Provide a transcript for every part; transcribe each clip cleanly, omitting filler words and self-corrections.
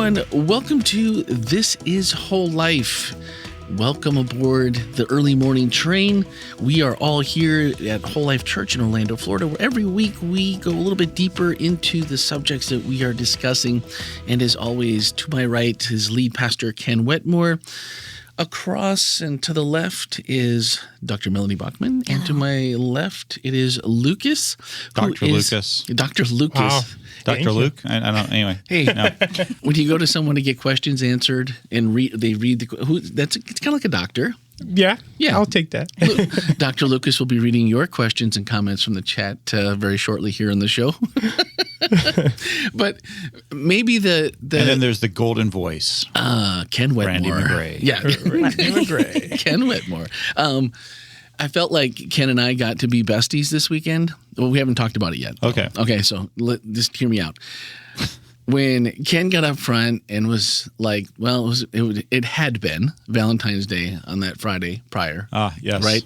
everyone. Welcome to This Is Whole Life. Welcome aboard the early morning train. We are all here at Whole Life Church in Orlando, Florida, where every week we go a little bit deeper into the subjects that we are discussing. And as always, to my right is lead pastor Ken Wetmore. Across and to the left is Dr. Melanie Bachman, and to my left it is Lucas. Dr. Lucas. Dr. Lucas. Wow. Dr. Luke? I don't, anyway. Hey, no. When you go to someone to get questions answered and they read it's kind of like a doctor. Yeah, I'll take that. Dr. Lucas will be reading your questions and comments from the chat very shortly here on the show. But maybe the And then there's the golden voice. Ken Wetmore. Randy McGray. Yeah. Randy McGray. Ken Wetmore. I felt like Ken and I got to be besties this weekend. Well, we haven't talked about it yet. Okay. Okay, so just hear me out. When Ken got up front and was like, well, it had been Valentine's Day on that Friday prior. Yes. Right?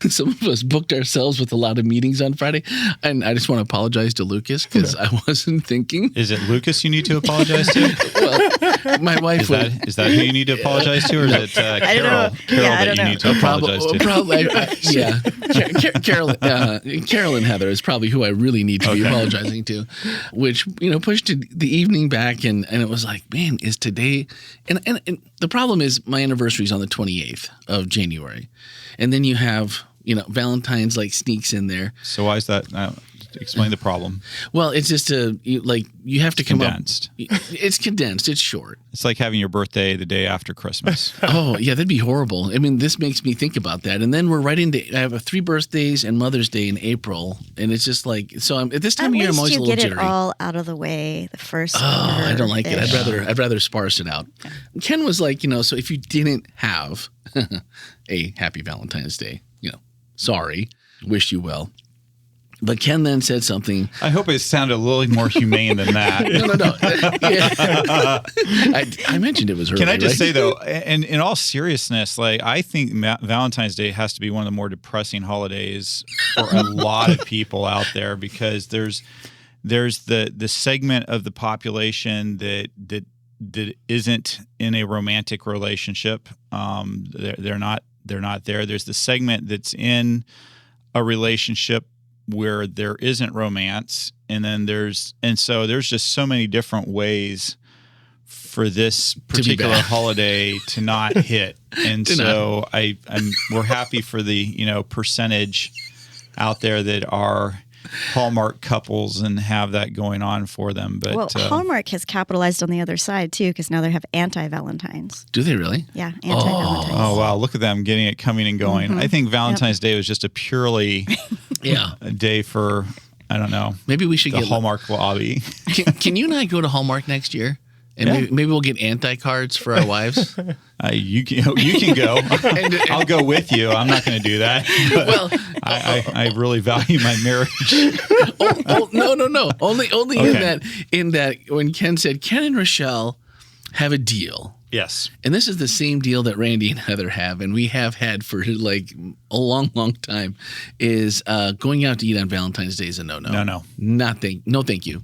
Some of us booked ourselves with a lot of meetings on Friday. And I just want to apologize to Lucas because I wasn't thinking. Is it Lucas you need to apologize to? Well, my wife is that who you need to apologize to, or is it Carol that you need to apologize to? Probably, yeah. Carol and Heather is probably who I really need to be apologizing to, which, pushed the evening back. And it was like, man, is today. And the problem is my anniversary is on the 28th of January. And then you have, Valentine's sneaks in there. So why is that? Explain the problem. Well, it's just you have to come condensed. It's condensed. It's short. It's like having your birthday the day after Christmas. Oh, yeah, that'd be horrible. I mean, this makes me think about that. And then we're right into, I have 3 birthdays and Mother's Day in April. And it's just at this time of year, I'm always a little jittery. At least you get it all out of the way the first. I don't like it. I'd rather sparse it out. Okay. Ken was like, so if you didn't have a happy Valentine's Day, sorry, wish you well. But Ken then said something. I hope it sounded a little more humane than that. No. I mentioned it was early. Can I just say, though, and in all seriousness, I think Valentine's Day has to be one of the more depressing holidays for a lot of people out there, because there's the segment of the population that isn't in a romantic relationship. They're not there. There's the segment that's in a relationship where there isn't romance, and so there's just so many different ways for this particular holiday to not hit. And so we're happy for the percentage out there that are Hallmark couples and have that going on for them. But Hallmark has capitalized on the other side too, because now they have anti-Valentines. Do they really? Yeah, anti-Valentines. Oh wow, look at them getting it coming and going. Mm-hmm. I think Valentine's Day was just a purely a day for, I don't know. Maybe we should the get Hallmark lobby. Can you and I go to Hallmark next year? And maybe we'll get anti-cards for our wives. You can go. I'll go with you. I'm not going to do that. Well, I really value my marriage. No. Only in that when Ken said Ken and Rochelle have a deal. Yes. And this is the same deal that Randy and Heather have, and we have had for a long, long time, is going out to eat on Valentine's Day is a no-no. No. No, thank you.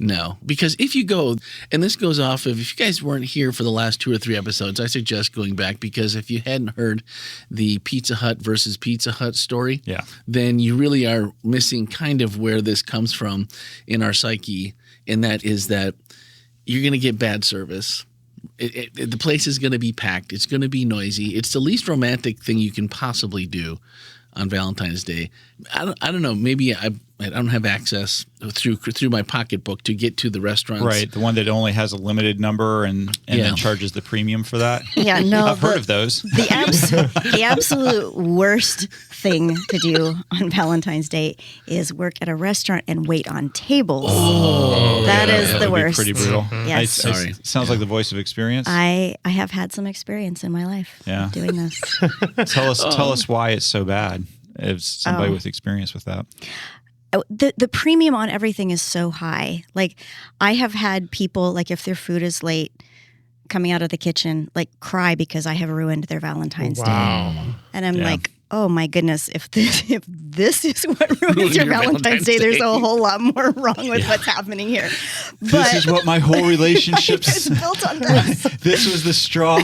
No. Because if you go, and this goes off of, if you guys weren't here for the last 2 or 3 episodes, I suggest going back, because if you hadn't heard the Pizza Hut versus Pizza Hut story, then you really are missing kind of where this comes from in our psyche, and that is that you're going to get bad service. The place is going to be packed. It's going to be noisy. It's the least romantic thing you can possibly do on Valentine's Day. I don't know. Maybe I don't have access through my pocketbook to get to the restaurants. Right, the one that only has a limited number and then charges the premium for that. Yeah, no. I've heard of those. The absolute worst thing to do on Valentine's Day is work at a restaurant and wait on tables. That is the worst. Pretty brutal. Yes. Sorry. Sounds like the voice of experience. I have had some experience in my life doing this. Tell us why it's so bad. If somebody with experience with that. The premium on everything is so high. I have had people, if their food is late, coming out of the kitchen, cry because I have ruined their Valentine's Day. And I'm like, oh my goodness, if this is what ruins your your Valentine's Day, there's Day. a whole lot more wrong with what's happening here. But This is what my whole relationship's. it's built on this. This was the straw.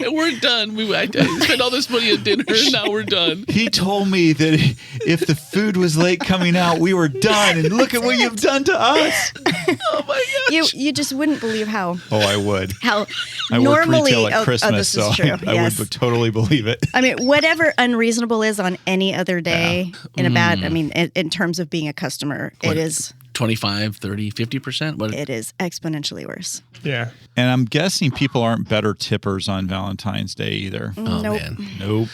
We're done. I spent all this money at dinner, and now we're done. He told me that if the food was late coming out, we were done. And look at what you've done to us. Oh my gosh. You just wouldn't believe how I would. how I worked normally retail at Christmas, this is so true. I Yes. would totally believe it. I mean, whatever unreasonable is on any other day in a bad, I mean, in terms of being a customer, What? it is 25, 30, 50%? What? it is exponentially worse. Yeah. And I'm guessing people aren't better tippers on Valentine's Day either. Oh, Nope. man. Nope.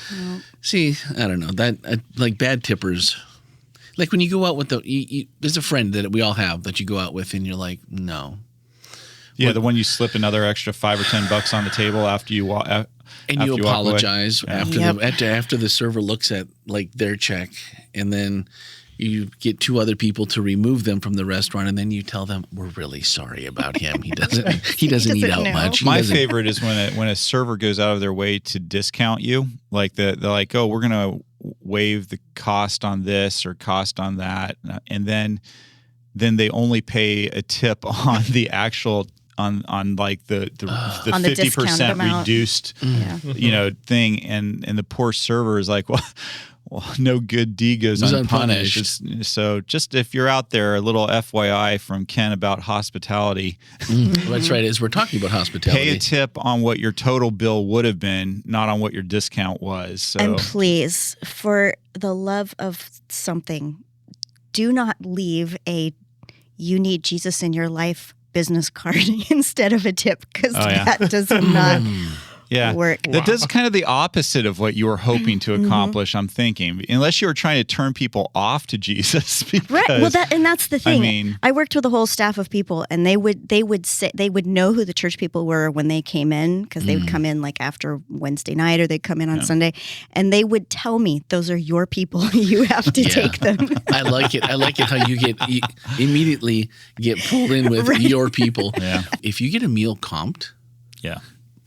See, I don't know. That like bad tippers. Like when you go out with there's a friend that we all have that you go out with and you're like, no. Yeah, the one you slip another extra $5 or $10 on the table after you walk. And you apologize Yep. after the server looks at like their check, and then you get two other people to remove them from the restaurant, and then you tell them we're really sorry about him. He doesn't eat doesn't out know. much. He My doesn't- favorite is when a server goes out of their way to discount you. Like they're like, oh, we're gonna waive the cost on this or cost on that, and then they only pay a tip on the actual on like the On the 50% discounted amount. reduced Yeah. thing, and the poor server is like, well, no good deed goes Was unpunished. unpunished. So just if you're out there, a little FYI from Ken about hospitality. That's right. As we're talking about hospitality, Pay a tip on what your total bill would have been, not on what your discount was. So And please, for the love of something, do not leave a "you need Jesus in your life" business card instead of a tip, because that does not work. That does kind of the opposite of what you were hoping to accomplish, I'm thinking. Unless you were trying to turn people off to Jesus. Right. Well, that's the thing. I mean, I worked with a whole staff of people, and they would say they would know who the church people were when they came in, because they would come in like after Wednesday night, or they'd come in on Sunday, and they would tell me, "Those are your people. You have to take them." I like it. I like it how you immediately get pulled in with your people. Yeah. If you get a meal comped,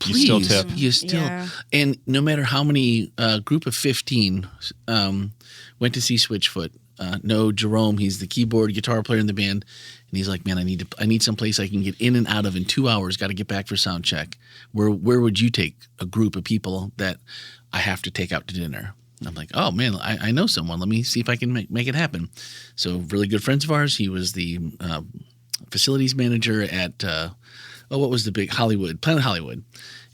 you still please, tip. you still, Yeah. and no matter how many group of 15 went to see Switchfoot. No, Jerome, he's the keyboard guitar player in the band, and he's like, man, I need some place I can get in and out of in 2 hours. Got to get back for sound check. Where would you take a group of people that I have to take out to dinner? And I'm like, oh man, I know someone. Let me see if I can make it happen. So really good friends of ours. He was the facilities manager at what was the big Planet Hollywood.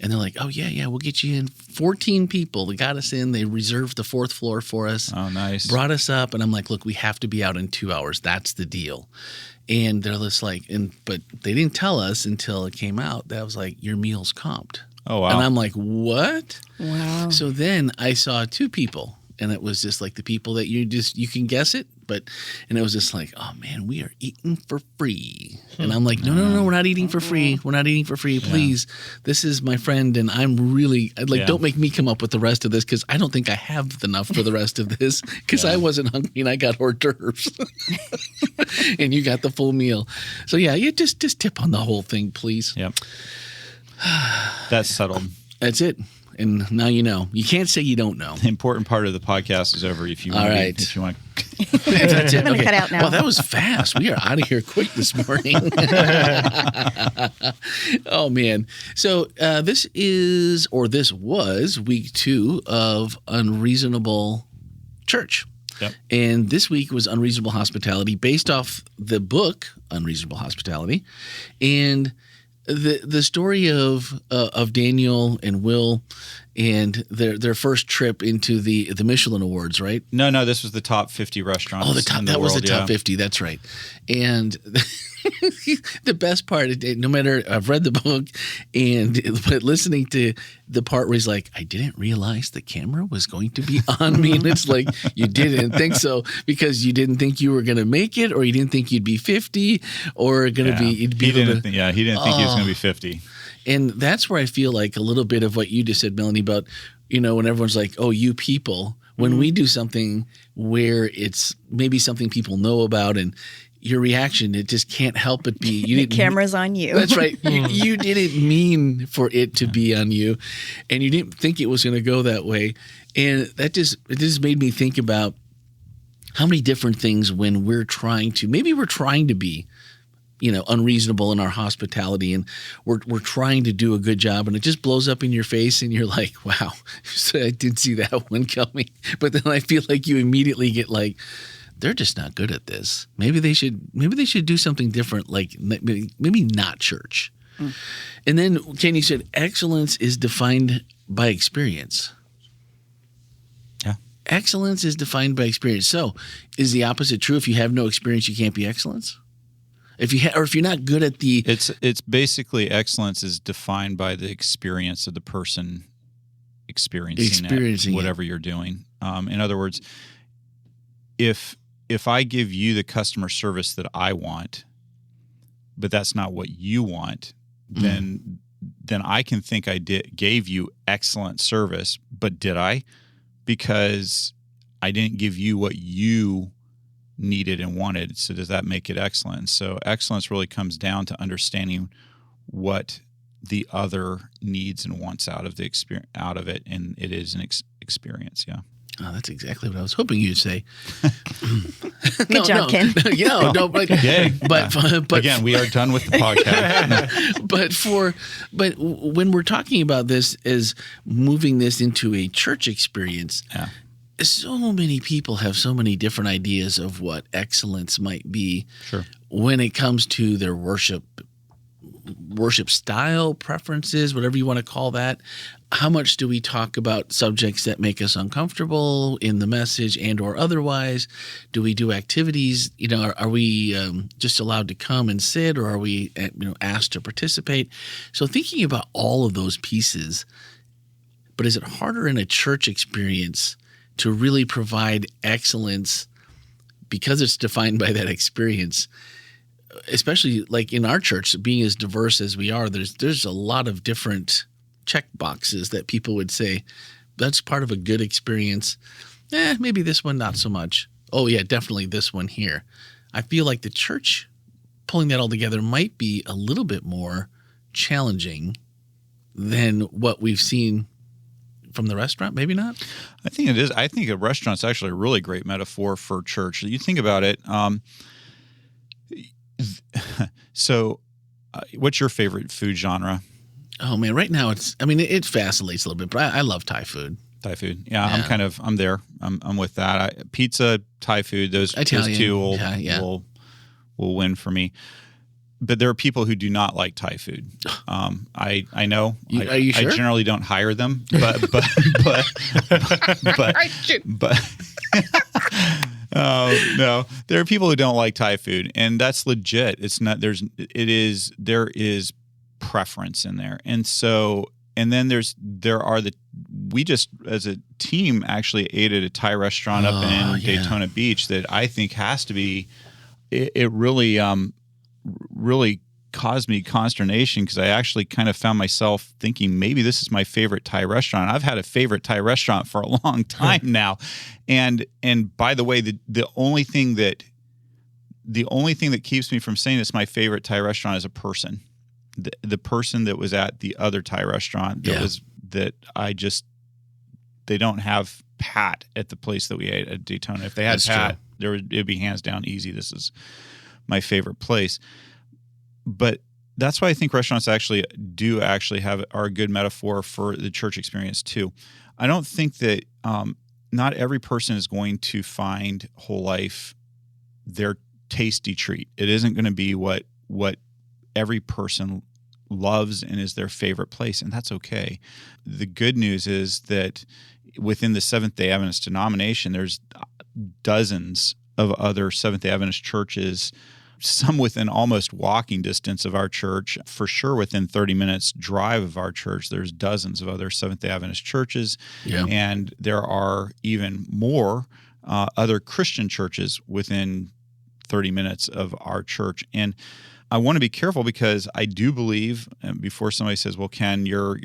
And they're like, oh, yeah, we'll get you in. 14 people. They got us in. They reserved the 4th floor for us. Oh, nice. Brought us up. And I'm like, look, we have to be out in 2 hours. That's the deal. And they're just like, but they didn't tell us until it came out that was like, your meal's comped. Oh, wow. And I'm like, what? Wow. So then I saw 2 people. And it was just like the people that you can guess it. And it was just like, oh man, we are eating for free. And I'm like, no, we're not eating for free. We're not eating for free. Please. This is my friend. And I'm really don't make me come up with the rest of this, because I don't think I have enough for the rest of this, because I wasn't hungry and I got hors d'oeuvres. And you got the full meal. So yeah, you just tip on the whole thing, please. Yep. That's settled. That's it. And now you know. You can't say you don't know. The important part of the podcast is over. If you want, All right. If you want. That's it. I'm gonna cut out now. Well, that was fast. We are out of here quick this morning. Oh man. So this was week 2 of Unreasonable Church. Yep. And this week was Unreasonable Hospitality, based off the book Unreasonable Hospitality, and the story of Daniel and Will and their first trip into the Michelin Awards, right? No, this was the top 50 restaurants. Oh, was the top 50. That's right. And the best part, no matter, I've read the book, but listening to the part where he's like, I didn't realize the camera was going to be on me. And it's like, you didn't think so because you didn't think you were going to make it, or you didn't think you'd be 50 or going to be. He didn't think he was going to be 50. And that's where I feel like a little bit of what you just said, Melanie, about, when everyone's like, oh, you people, when we do something where it's maybe something people know about, and your reaction, it just can't help but be. You the camera's on you. That's right. You didn't mean for it to be on you, and you didn't think it was going to go that way. And it just made me think about how many different things when we're trying to be, unreasonable in our hospitality, and we're trying to do a good job, and it just blows up in your face, and you're like, wow, I didn't see that one coming. But then I feel like you immediately get like, they're just not good at this. Maybe they should do something different, like maybe not church. And then Ken, you said excellence is defined by experience. Yeah. Excellence is defined by experience. So is the opposite true? If you have no experience, you can't be excellence? If you're not good at the... It's basically excellence is defined by the experience of the person experiencing whatever you're doing. In other words, if I give you the customer service that I want, but that's not what you want, then I can think I gave you excellent service, but did I? Because I didn't give you what you needed and wanted. So does that make it excellent? So excellence really comes down to understanding what the other needs and wants out of it, and it is an experience. Yeah. Oh, that's exactly what I was hoping you'd say. Good job, Ken. But again, we are done with the podcast. but when we're talking about this as moving this into a church experience, so many people have so many different ideas of what excellence might be. Sure. When it comes to their worship style, preferences, whatever you want to call that. How much do we talk about subjects that make us uncomfortable in the message and or otherwise? Do we do activities? Are we just allowed to come and sit, or are we asked to participate? So thinking about all of those pieces, but is it harder in a church experience to really provide excellence because it's defined by that experience? Especially like in our church, being as diverse as we are, there's a lot of different check boxes that people would say that's part of a good experience. Maybe this one not so much. Oh yeah, definitely this one here. I feel like the church pulling that all together might be a little bit more challenging than what we've seen from the restaurant. Maybe not. I think it is. I think a restaurant's actually a really great metaphor for church. You think about it. So, what's your favorite food genre? Oh man, right now it vacillates a little bit, but I love Thai food. Thai food, yeah. I'm there. I'm with that. Pizza, Thai food, those two will win for me. But there are people who do not like Thai food. I know. Are you sure? I generally don't hire them, but no, there are people who don't like Thai food, and that's legit. It's not. There is preference in there, and then we just as a team actually ate at a Thai restaurant up in Daytona Beach that I think has to be. It really caused me consternation because I actually kind of found myself thinking maybe this is my favorite Thai restaurant. I've had a favorite Thai restaurant for a long time now. And by the way, the only thing that keeps me from saying it's my favorite Thai restaurant is a person. The person that was at the other Thai restaurant they don't have Pat at the place that we ate at Daytona. If they had Pat, it'd be hands down easy. This is my favorite place. But that's why I think restaurants are a good metaphor for the church experience too. I don't think that not every person is going to find whole life their tasty treat. It isn't going to be what every person loves and is their favorite place, and that's okay. The good news is that within the Seventh-day Adventist denomination, there's dozens of other Seventh-day Adventist churches, some within almost walking distance of our church, for sure within 30 minutes drive of our church. There's dozens of other Seventh-day Adventist churches, and there are even more other Christian churches within 30 minutes of our church. And I want to be careful because I do believe, and before somebody says, "Well, Ken, you're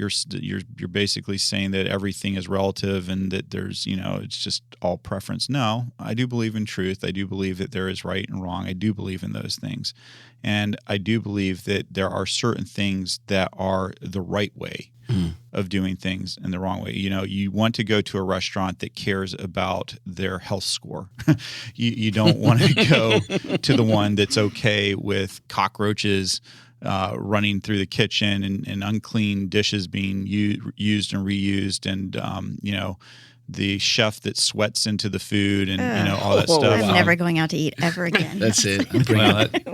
basically saying that everything is relative and that there's, it's just all preference." No, I do believe in truth. I do believe that there is right and wrong. I do believe in those things, and I do believe that there are certain things that are the right way of doing things and the wrong way. You want to go to a restaurant that cares about their health score. You don't want to go to the one that's okay with cockroaches running through the kitchen and unclean dishes being used and reused, and the chef that sweats into the food and all that stuff. I'm never going out to eat ever again. That's it.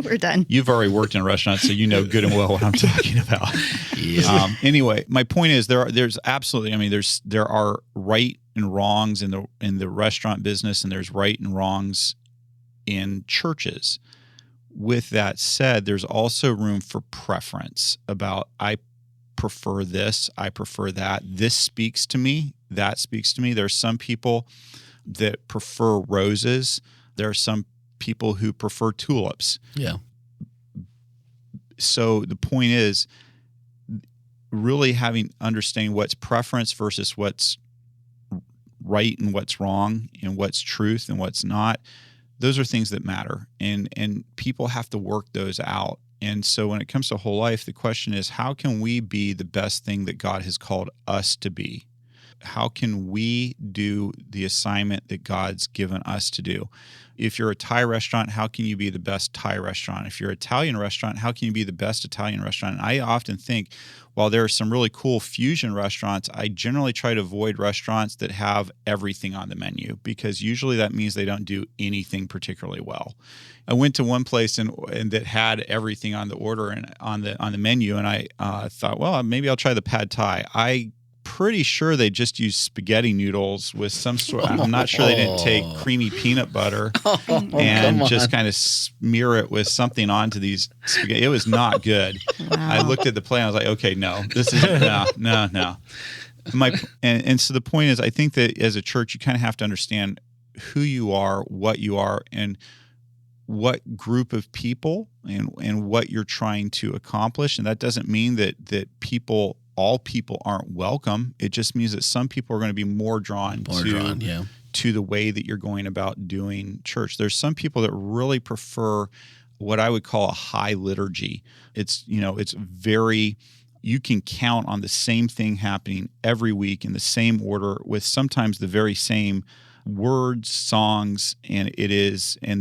We're done. You've already worked in restaurants, so you know good and well what I'm talking about. Yeah. Anyway, my point is there's absolutely, there are right and wrongs in the restaurant business, and there's right and wrongs in churches. With that said, there's also room for preference about, I prefer this, I prefer that. This speaks to me, that speaks to me. There's some people that prefer roses. There are some people who prefer tulips. Yeah. So the point is really understanding what's preference versus what's right and what's wrong and what's truth and what's not. Those are things that matter, and people have to work those out. And so when it comes to whole life, the question is, how can we be the best thing that God has called us to be? How can we do the assignment that God's given us to do? If you're a Thai restaurant, how can you be the best Thai restaurant? If you're an Italian restaurant, how can you be the best Italian restaurant? And I often think, while there are some really cool fusion restaurants, I generally try to avoid restaurants that have everything on the menu, because usually that means they don't do anything particularly well. I went to one place and that had everything on the order and on the menu, and I thought, well, maybe I'll try the pad thai. Pretty sure they just used spaghetti noodles with some sort. I'm not sure they didn't take creamy peanut butter and just kind of smear it with something onto these spaghetti. It was not good. Wow. I looked at the plate. I was like, okay, no, this is no. And so the point is, I think that as a church, you kind of have to understand who you are, and what group of people and what you're trying to accomplish. And that doesn't mean that all people aren't welcome. It just means that some people are going to be more drawn to the way that you're going about doing church. There's some people that really prefer what I would call a high liturgy. It's very, you can count on the same thing happening every week in the same order with sometimes the very same words, songs, and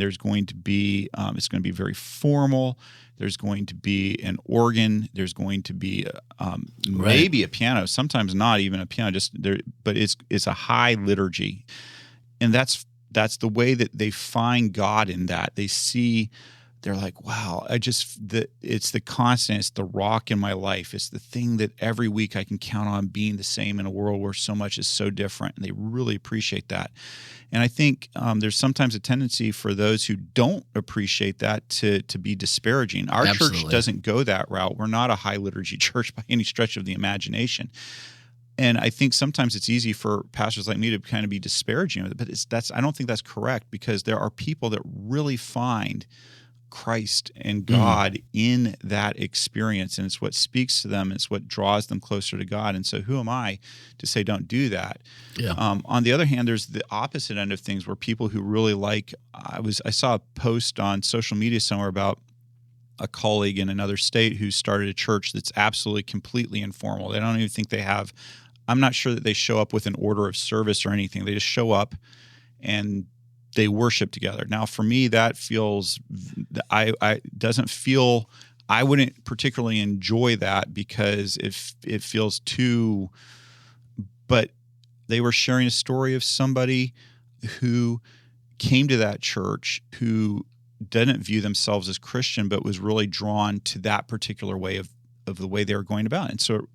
there's going to be, it's going to be very formal. There's going to be an organ. There's going to be maybe a piano. Sometimes not even a piano. But it's a high liturgy, and that's the way that they find God in that. They see, they're like, wow, it's the constant. It's the rock in my life. It's the thing that every week I can count on being the same in a world where so much is so different, and they really appreciate that. And I think there's sometimes a tendency for those who don't appreciate that to be disparaging. Our church doesn't go that route. We're not a high liturgy church by any stretch of the imagination. And I think sometimes it's easy for pastors like me to kind of be disparaging of it, but I don't think that's correct, because there are people that really find Christ and God in that experience, and it's what speaks to them. It's what draws them closer to God. And so who am I to say don't do that? Yeah. On the other hand, there's the opposite end of things where people who really like, I saw a post on social media somewhere about a colleague in another state who started a church that's absolutely completely informal. They don't even think they have, I'm not sure that they show up with an order of service or anything. They just show up and they worship together. Now, for me, that feels, I wouldn't particularly enjoy that, because it feels too, but they were sharing a story of somebody who came to that church who didn't view themselves as Christian, but was really drawn to that particular way of the way they were going about it. And so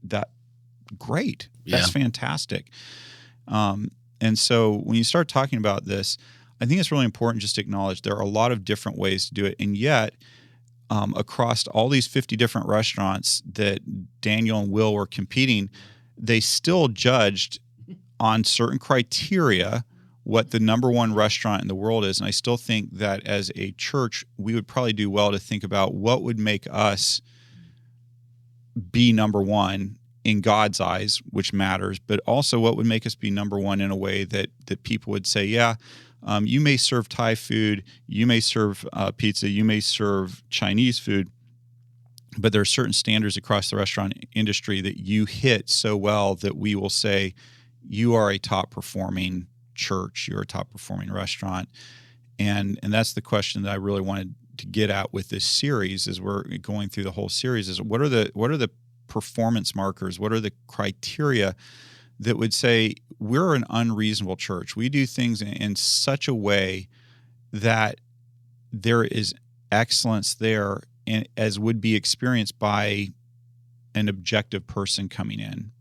great. That's fantastic. And so when you start talking about this, I think it's really important just to acknowledge there are a lot of different ways to do it. And yet, across all these 50 different restaurants that Daniel and Will were competing, they still judged on certain criteria what the number one restaurant in the world is. And I still think that as a church, we would probably do well to think about what would make us be number one in God's eyes, which matters, but also what would make us be number one in a way that people would say, yeah, you may serve Thai food, you may serve pizza, you may serve Chinese food, but there are certain standards across the restaurant industry that you hit so well that we will say you are a top performing church, you're a top performing restaurant. And that's the question that I really wanted to get at with this series as we're going through the whole series is what are the performance markers? What are the criteria that would say we're an unreasonable church? We do things in such a way that there is excellence there, and as would be experienced by an objective person coming in.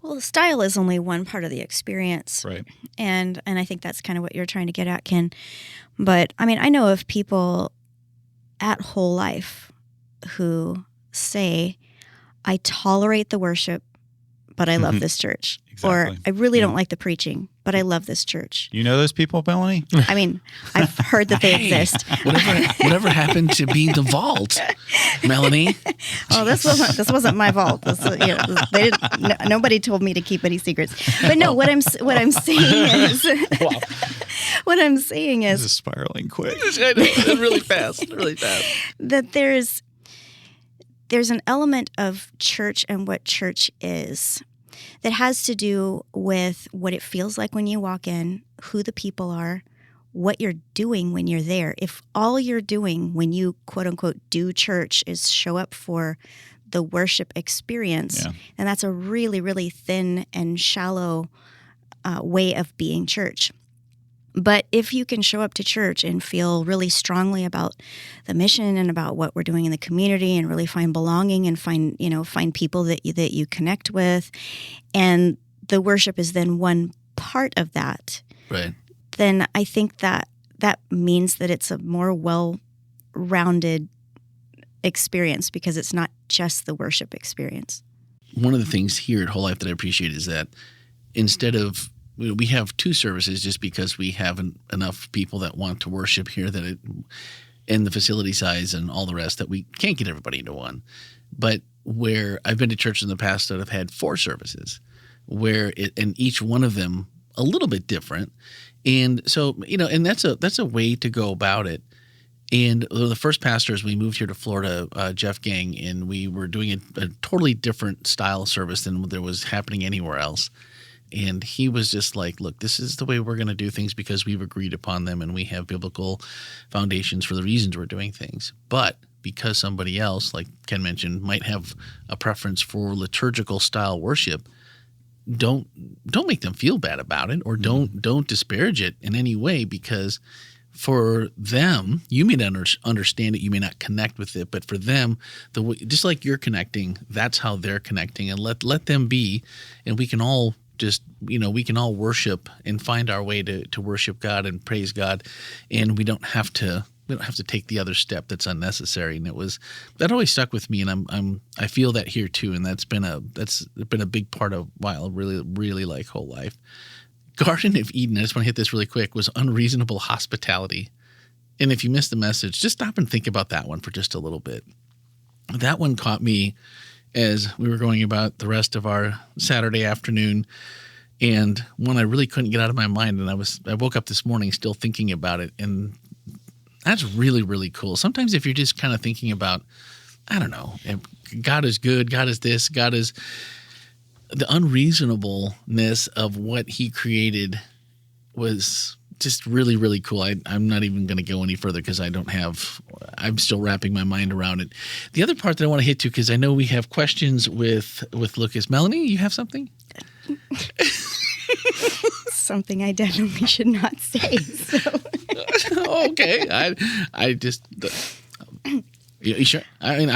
Well, the style is only one part of the experience. Right. And I think that's kind of what you're trying to get at, Ken. But, I mean, I know of people at Whole Life who say, I tolerate the worship, but I love this church. Exactly. Or I really don't like the preaching, but I love this church. You know those people, Melanie? I mean, I've heard that they exist. Whatever happened to being the vault, Melanie? Oh, this wasn't my vault. Nobody told me to keep any secrets. But no, what I'm saying is, what I'm saying This is is spiraling quick. I know, really fast. that there's an element of church and what church is that has to do with what it feels like when you walk in, who the people are, what you're doing when you're there. If all you're doing when you, quote unquote, do church is show up for the worship experience, then that's a really, really thin and shallow way of being church. But if you can show up to church and feel really strongly about the mission and about what we're doing in the community and really find belonging and find people that you connect with, and the worship is then one part of that, Right. then I think that means that it's a more well-rounded experience because it's not just the worship experience. One of the things here at Whole Life that I appreciate is that instead of we have two services just because we have enough people that want to worship here and the facility size and all the rest that we can't get everybody into one. But where I've been to churches in the past that have had 4 services and each one of them a little bit different. And so, and that's a way to go about it. And the first pastors, we moved here to Florida, Jeff Gang, and we were doing a totally different style service than there was happening anywhere else. And he was just like, look, this is the way we're going to do things because we've agreed upon them and we have biblical foundations for the reasons we're doing things. But because somebody else, like Ken mentioned, might have a preference for liturgical style worship, don't make them feel bad about it or don't disparage it in any way, because for them, you may not understand it, you may not connect with it, but for them, just like you're connecting, that's how they're connecting, and let them be, and we can all we can all worship and find our way to worship God and praise God, and we don't have to take the other step that's unnecessary. And that always stuck with me, and I feel that here too, and that's been a big part of why I really, really like Whole Life. Garden of Eden, I just want to hit this really quick, was unreasonable hospitality. And if you missed the message, just stop and think about that one for just a little bit. That one caught me as we were going about the rest of our Saturday afternoon, and one I really couldn't get out of my mind. And I woke up this morning still thinking about it, and that's really, really cool. Sometimes if you're just kind of thinking about, I don't know, God is good, God is this, God is the unreasonableness of what he created was just really, really cool. I'm not even going to go any further because I'm still wrapping my mind around it. The other part that I want to hit to, because I know we have questions with Lucas. Melanie, you have something? Something I definitely should not say. So. Okay. I just... You sure? I mean,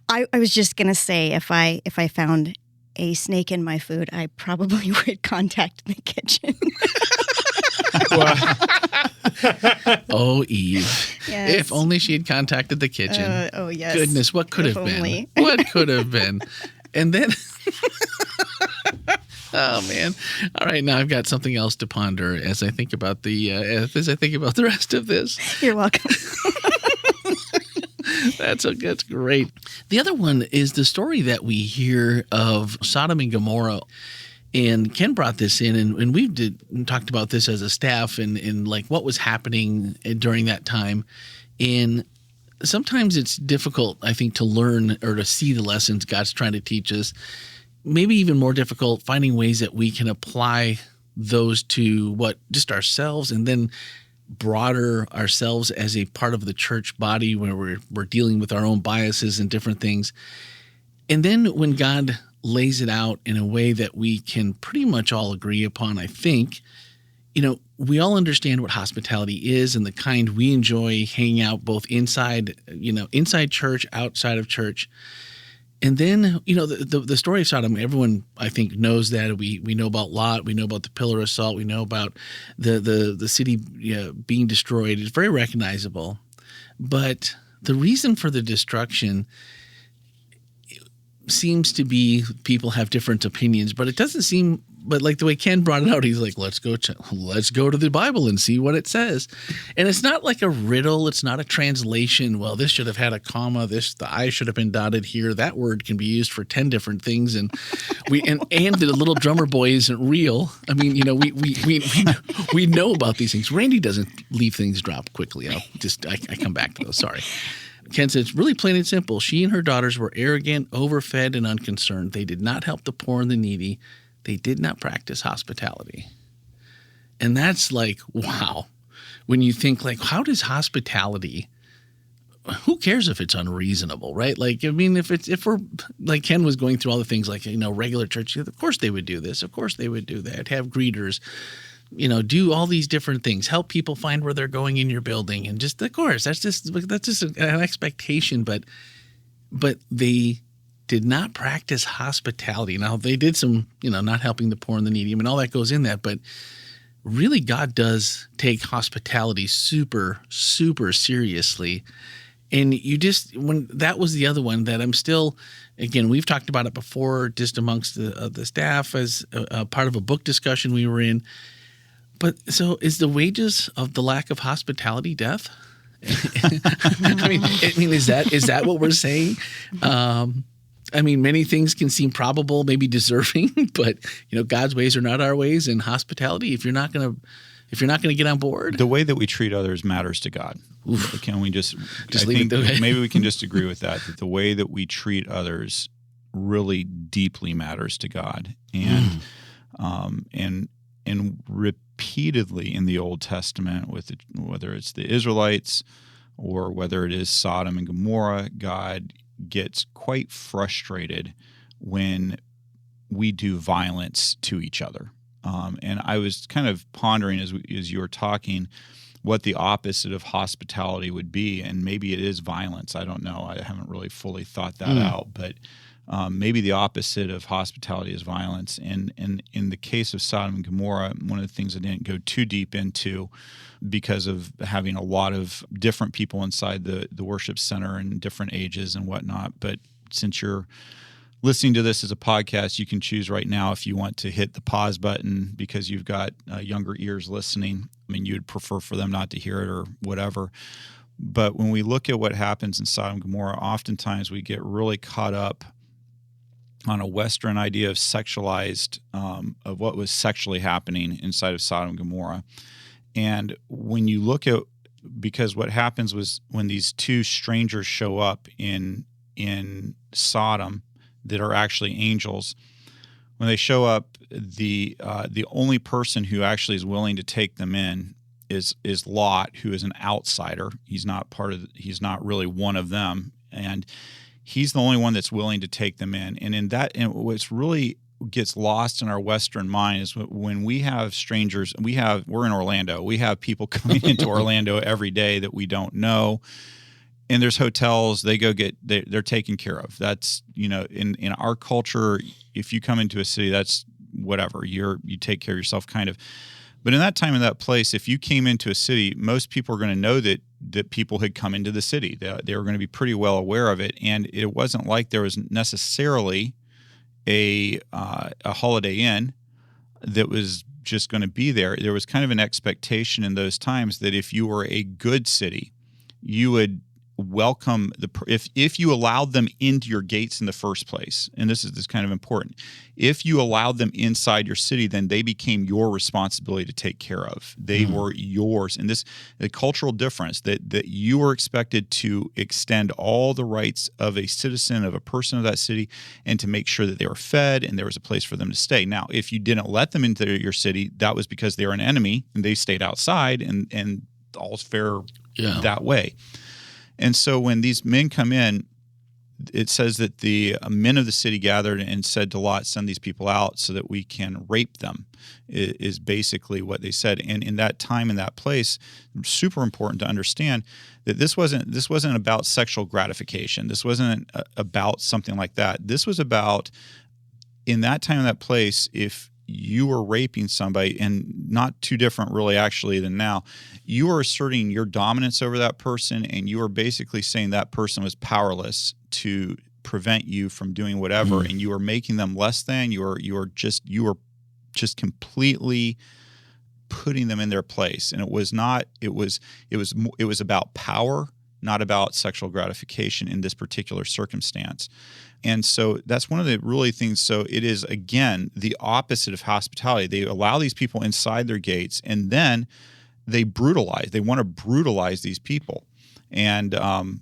I was just going to say if I found a snake in my food, I probably would contact the kitchen. Oh, Eve. Yes. If only she had contacted the kitchen. Oh, yes. Goodness, what could have been? What could have been? And then Oh man! All right, now I've got something else to ponder as I think about the rest of this. You're welcome. That's great. The other one is the story that we hear of Sodom and Gomorrah. And Ken brought this in, and we talked about this as a staff and like what was happening during that time. And sometimes it's difficult, I think, to learn or to see the lessons God's trying to teach us. Maybe even more difficult finding ways that we can apply those to just ourselves, and then broader ourselves as a part of the church body where we're dealing with our own biases and different things. And then when God lays it out in a way that we can pretty much all agree upon, I think, we all understand what hospitality is and the kind we enjoy hanging out both inside church, outside of church. And then, the story of Sodom, everyone, I think, knows that. We know about Lot. We know about the pillar of salt. We know about the city being destroyed. It's very recognizable. But the reason for the destruction seems to be people have different opinions, but it doesn't seem. But like the way Ken brought it out, he's like, let's go to the Bible and see what it says. And it's not like a riddle. It's not a translation. Well, this should have had a comma. The I should have been dotted here. That word can be used for 10 different things. And the little drummer boy isn't real. I mean, we know about these things. Randy doesn't leave things drop quickly. I come back to those. Sorry. Ken says, really plain and simple. She and her daughters were arrogant, overfed, and unconcerned. They did not help the poor and the needy. They did not practice hospitality. And that's like, wow. When you think like, how does hospitality, who cares if it's unreasonable, right? Like, I mean, if we're like Ken was going through all the things like, regular church, of course they would do this. Of course they would do that. Have greeters, do all these different things, help people find where they're going in your building. And just, of course, that's just an expectation. But they did not practice hospitality. Now, they did some, not helping the poor and the needy. I mean, all that goes in that. But really, God does take hospitality super, super seriously. And when that was the other one that I'm still, again, we've talked about it before, just amongst the staff as a part of a book discussion we were in. But so is the wages of the lack of hospitality death? I mean, is that what we're saying? Many things can seem probable, maybe deserving, but God's ways are not our ways. And hospitality, if you're not gonna get on board, the way that we treat others matters to God. Oof. Can we just leave it that way? Maybe we can just agree with that the way that we treat others really deeply matters to God, and repeatedly in the Old Testament, whether it's the Israelites or whether it is Sodom and Gomorrah, God gets quite frustrated when we do violence to each other. And I was kind of pondering as you were talking what the opposite of hospitality would be, and maybe it is violence. I don't know. I haven't really fully thought that out, but maybe the opposite of hospitality is violence. And in the case of Sodom and Gomorrah, one of the things I didn't go too deep into because of having a lot of different people inside the worship center and different ages and whatnot. But since you're listening to this as a podcast, you can choose right now if you want to hit the pause button because you've got younger ears listening. I mean, you'd prefer for them not to hear it or whatever. But when we look at what happens in Sodom and Gomorrah, oftentimes we get really caught up on a Western idea of sexualized, of what was sexually happening inside of Sodom and Gomorrah. And when you look at, because what happens was when these two strangers show up in Sodom that are actually angels, when they show up, the only person who actually is willing to take them in is Lot, who is an outsider. He's not really one of them, and he's the only one that's willing to take them in. And what's really gets lost in our Western mind is when we have strangers. We're in Orlando. We have people coming into Orlando every day that we don't know. And there's hotels they're taken care of. That's, in our culture, if you come into a city, that's whatever. You take care of yourself, kind of. But in that time, in that place, if you came into a city, most people are going to know that people had come into the city. They were going to be pretty well aware of it. And it wasn't like there was necessarily a Holiday Inn that was just going to be there. There was kind of an expectation in those times that if you were a good city, you would welcome if you allowed them into your gates in the first place. And this is kind of important. If you allowed them inside your city, then they became your responsibility to take care of. They were yours. And the cultural difference that you were expected to extend all the rights of a citizen, of a person of that city, and to make sure that they were fed and there was a place for them to stay. Now, if you didn't let them into your city, that was because they were an enemy and they stayed outside, and all's fair that way. And so when these men come in, it says that the men of the city gathered and said to Lot, send these people out so that we can rape them, is basically what they said. And in that time, in that place, super important to understand that this wasn't about sexual gratification. This wasn't about something like that. This was about, in that time, in that place, if you were raping somebody, and not too different really actually than now, you are asserting your dominance over that person, and you are basically saying that person was powerless to prevent you from doing whatever, and you are making them less than. You are just completely putting them in their place. And it was about power, not about sexual gratification in this particular circumstance. And so that's one of the really things. So it is, again, the opposite of hospitality. They allow these people inside their gates, and then they brutalize. They want to brutalize these people. And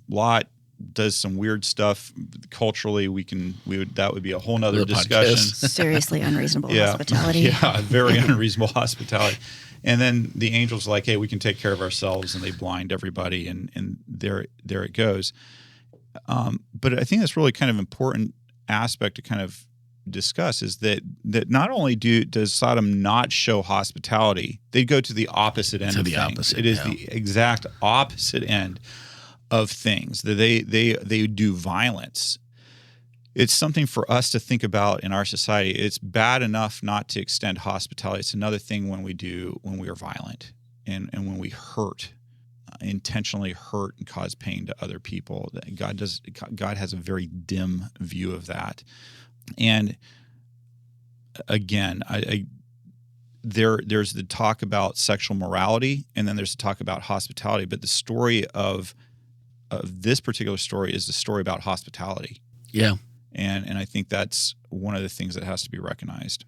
Lot does some weird stuff culturally. That would be a whole nother discussion. Seriously unreasonable hospitality. Yeah, very unreasonable hospitality. And then the angel's like, hey, we can take care of ourselves, and they blind everybody, and there it goes. But I think that's really kind of important aspect to kind of discuss is that not only does Sodom not show hospitality, they go to the opposite end of things. It is the exact opposite end of things. That they do violence. It's something for us to think about in our society. It's bad enough not to extend hospitality. It's another thing when we are violent and when we intentionally hurt and cause pain to other people. God has a very dim view of that. And again, there's the talk about sexual morality, and then there's the talk about hospitality. But the story of this particular story is the story about hospitality. Yeah. And I think that's one of the things that has to be recognized.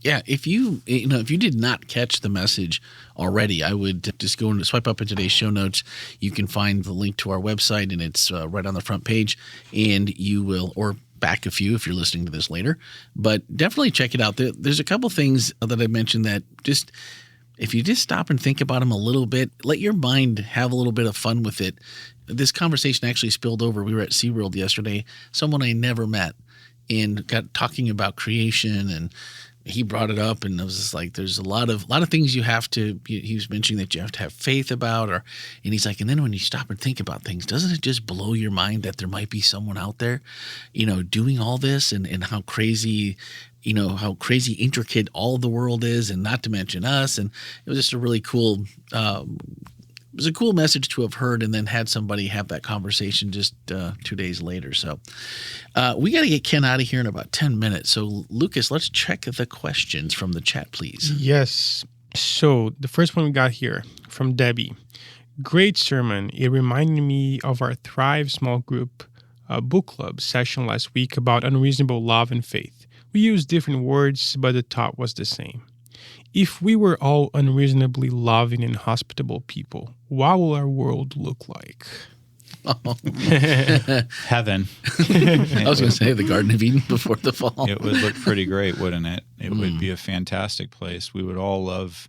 Yeah, if you did not catch the message already, I would just go and swipe up in today's show notes. You can find the link to our website, and it's right on the front page. And you will, or back a few if you're listening to this later, but definitely check it out. There's a couple things that I mentioned that just, if you just stop and think about them a little bit, let your mind have a little bit of fun with it. This conversation actually spilled over. We were at SeaWorld yesterday, someone I never met, and got talking about creation, and he brought it up, and it was just like, there's a lot of things you have to, he was mentioning that you have to have faith about, and he's like, and then when you stop and think about things, doesn't it just blow your mind that there might be someone out there, doing all this, and how crazy, how crazy intricate all the world is, and not to mention us. And it was just a really cool, it was a cool message to have heard, and then had somebody have that conversation just 2 days later. So we got to get Ken out of here in about 10 minutes. So, Lucas, let's check the questions from the chat, please. Yes. So the first one we got here from Debbie. Great sermon. It reminded me of our Thrive small group book club session last week about unreasonable love and faith. We used different words, but the thought was the same. If we were all unreasonably loving and hospitable people, what will our world look like? Oh. Heaven. I was going to say the Garden of Eden before the fall. It would look pretty great, wouldn't it? It would be a fantastic place. We would all love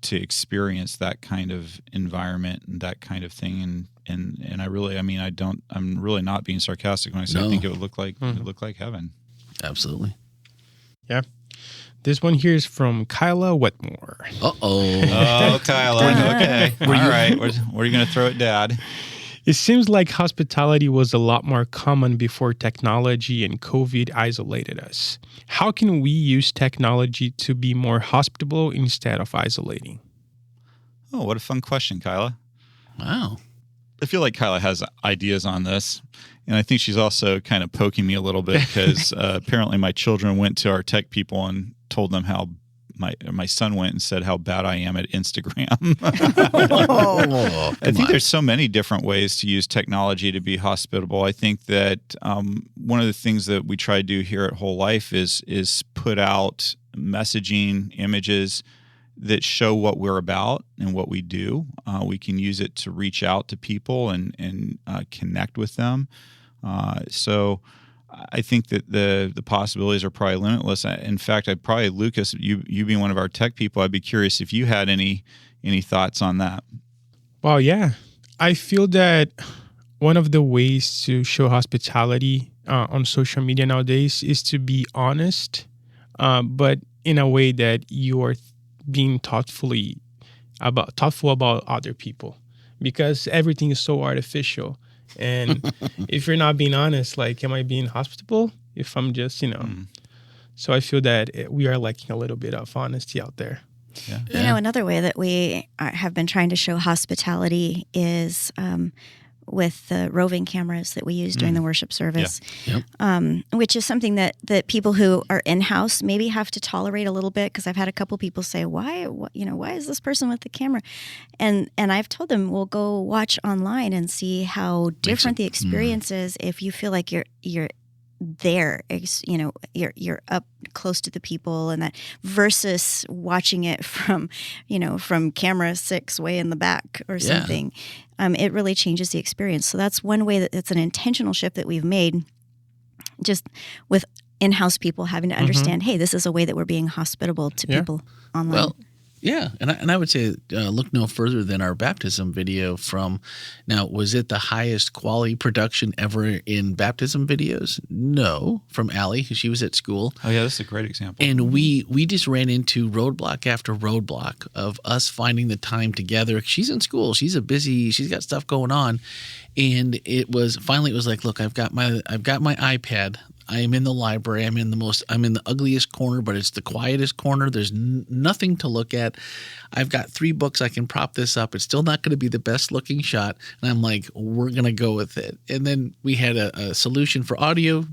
to experience that kind of environment and that kind of thing. And I'm really not being sarcastic when I say I think it would look like heaven. Absolutely. Yeah. This one here is from Kyla Wetmore. Oh, Kyla. Okay. All right. Where are you going to throw it, Dad? It seems like hospitality was a lot more common before technology and COVID isolated us. How can we use technology to be more hospitable instead of isolating? Oh, what a fun question, Kyla. Wow. I feel like Kyla has ideas on this. And I think she's also kind of poking me a little bit because apparently my children went to our tech people and told them how my son went and said how bad I am at Instagram. I think there's so many different ways to use technology to be hospitable. I think that one of the things that we try to do here at Whole Life is put out messaging, images that show what we're about and what we do. We can use it to reach out to people and connect with them. So I think that the possibilities are probably limitless. In fact, Lucas, you being one of our tech people, I'd be curious if you had any thoughts on that. Well, yeah. I feel that one of the ways to show hospitality on social media nowadays is to be honest, but in a way that you are being thoughtful about other people, because everything is so artificial. And if you're not being honest, like, am I being hospitable if I'm just, So I feel that we are lacking a little bit of honesty out there. Yeah. Another way that we have been trying to show hospitality is with the roving cameras that we use during the worship service, which is something that people who are in-house maybe have to tolerate a little bit, because I've had a couple people say, why is this person with the camera? And I've told them, well, go watch online and see how different the experience is if you feel like you're there, you're up close to the people, and that versus watching it from camera 6 way in the back or something. It really changes the experience. So that's one way that it's an intentional shift that we've made, just with in-house people having to understand, hey, this is a way that we're being hospitable to people online. Well, yeah, and I would say look no further than our baptism video from, now, was it the highest quality production ever in baptism videos? No, from Allie, she was at school. Oh yeah, that's a great example. And we just ran into roadblock after roadblock of us finding the time together. She's in school, she's got stuff going on, and it was like, look, I've got my iPad. I am in the library. I'm in the ugliest corner, but it's the quietest corner. There's nothing to look at. I've got 3 books. I can prop this up. It's still not going to be the best looking shot. And I'm like, we're going to go with it. And then we had a solution for audio.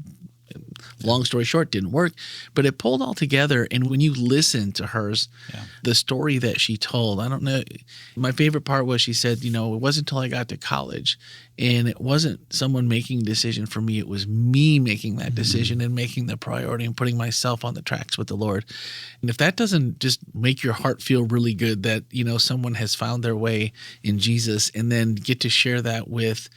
Long story short, didn't work, but it pulled all together. And when you listen to hers, the story that she told, I don't know. My favorite part was she said, it wasn't until I got to college, and it wasn't someone making a decision for me. It was me making that decision and making the priority and putting myself on the tracks with the Lord. And if that doesn't just make your heart feel really good that, someone has found their way in Jesus, and then get to share that with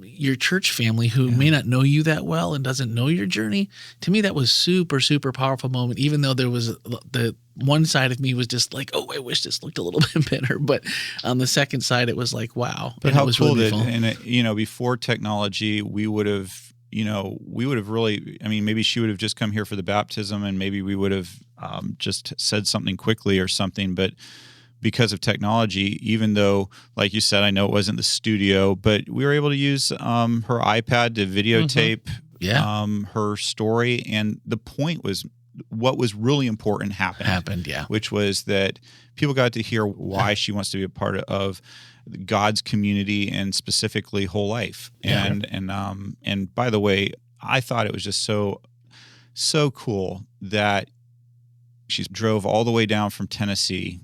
your church family who may not know you that well and doesn't know your journey. To me, that was super, super powerful moment, even though there was the one side of me was just like, oh, I wish this looked a little bit better. But on the second side, it was like, wow. But how cool that, before technology, we would have really, maybe she would have just come here for the baptism, and maybe we would have just said something quickly or something. But because of technology, even though, like you said, I know it wasn't the studio, but we were able to use her iPad to videotape her story. And the point was, what was really important happened, which was that people got to hear why she wants to be a part of God's community, and specifically Whole Life. And by the way, I thought it was just so cool that she drove all the way down from Tennessee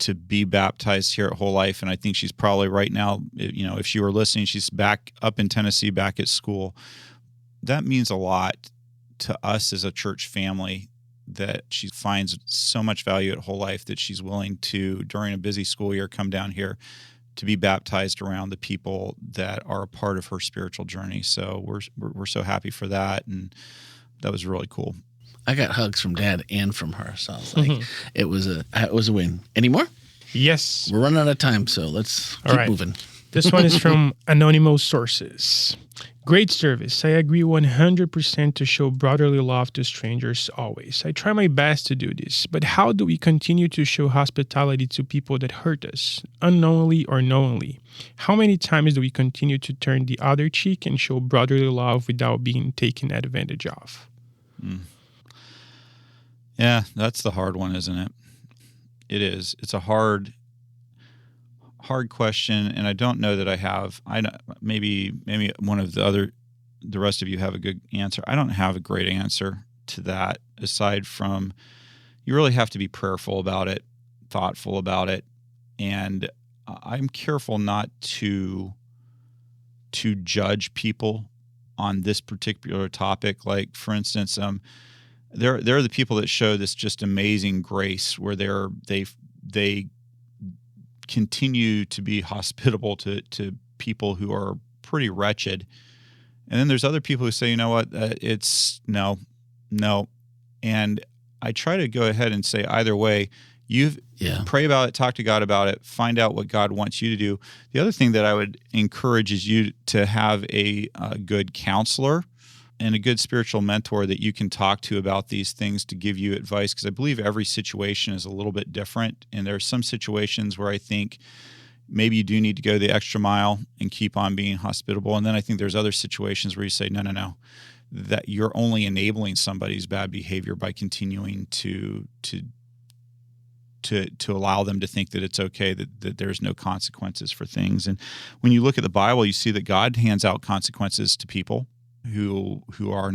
to be baptized here at Whole Life. And I think she's probably right now, if she were listening, she's back up in Tennessee, back at school. That means a lot to us as a church family, that she finds so much value at Whole Life that she's willing to, during a busy school year, come down here to be baptized around the people that are a part of her spiritual journey. So we're so happy for that. And that was really cool. I got hugs from Dad and from her, so I was like, it was a win. Any more? Yes. We're running out of time, so let's keep moving. This one is from anonymous sources. Great service. I agree 100% to show brotherly love to strangers always. I try my best to do this, but how do we continue to show hospitality to people that hurt us, unknowingly or knowingly? How many times do we continue to turn the other cheek and show brotherly love without being taken advantage of? Yeah, that's the hard one, isn't it? It is. It's a hard hard question, and I don't know that I have. Maybe one of the rest of you have a good answer. I don't have a great answer to that, aside from you really have to be prayerful about it, thoughtful about it, and I'm careful not to judge people on this particular topic. Like, for instance, there are the people that show this just amazing grace where they continue to be hospitable to people who are pretty wretched. And then there's other people who say, you know what, it's no. And I try to go ahead and say either way, pray about it, talk to God about it, find out what God wants you to do. The other thing that I would encourage is you to have a good counselor and a good spiritual mentor that you can talk to about these things to give you advice, because I believe every situation is a little bit different. And there are some situations where I think maybe you do need to go the extra mile and keep on being hospitable. And then I think there's other situations where you say, no, that you're only enabling somebody's bad behavior by continuing to allow them to think that it's okay, that there's no consequences for things. And when you look at the Bible, you see that God hands out consequences to people who are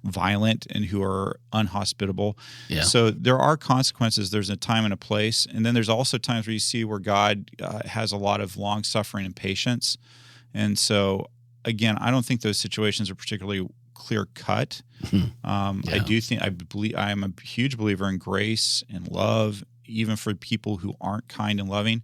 violent and who are unhospitable. Yeah. So there are consequences. There's a time and a place. And then there's also times where you see where God has a lot of long suffering and patience. And so, again, I don't think those situations are particularly clear cut. I am a huge believer in grace and love, even for people who aren't kind and loving.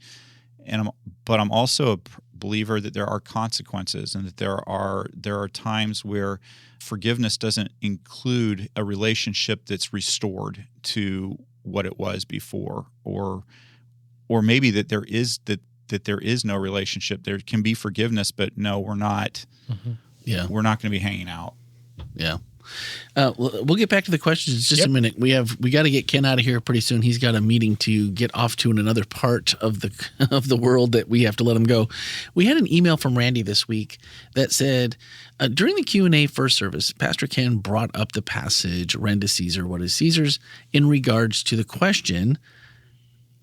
But I'm also a believer that there are consequences, and that there are times where forgiveness doesn't include a relationship that's restored to what it was before, or maybe that there is no relationship. There can be forgiveness, but no, we're not. Mm-hmm. Yeah, we're not going to be hanging out. Yeah. We'll get back to the questions in just a minute. We got to get Ken out of here pretty soon. He's got a meeting to get off to in another part of the world that we have to let him go. We had an email from Randy this week that said, during the Q&A first service, Pastor Ken brought up the passage, "Rend to Caesar what is Caesar's," in regards to the question.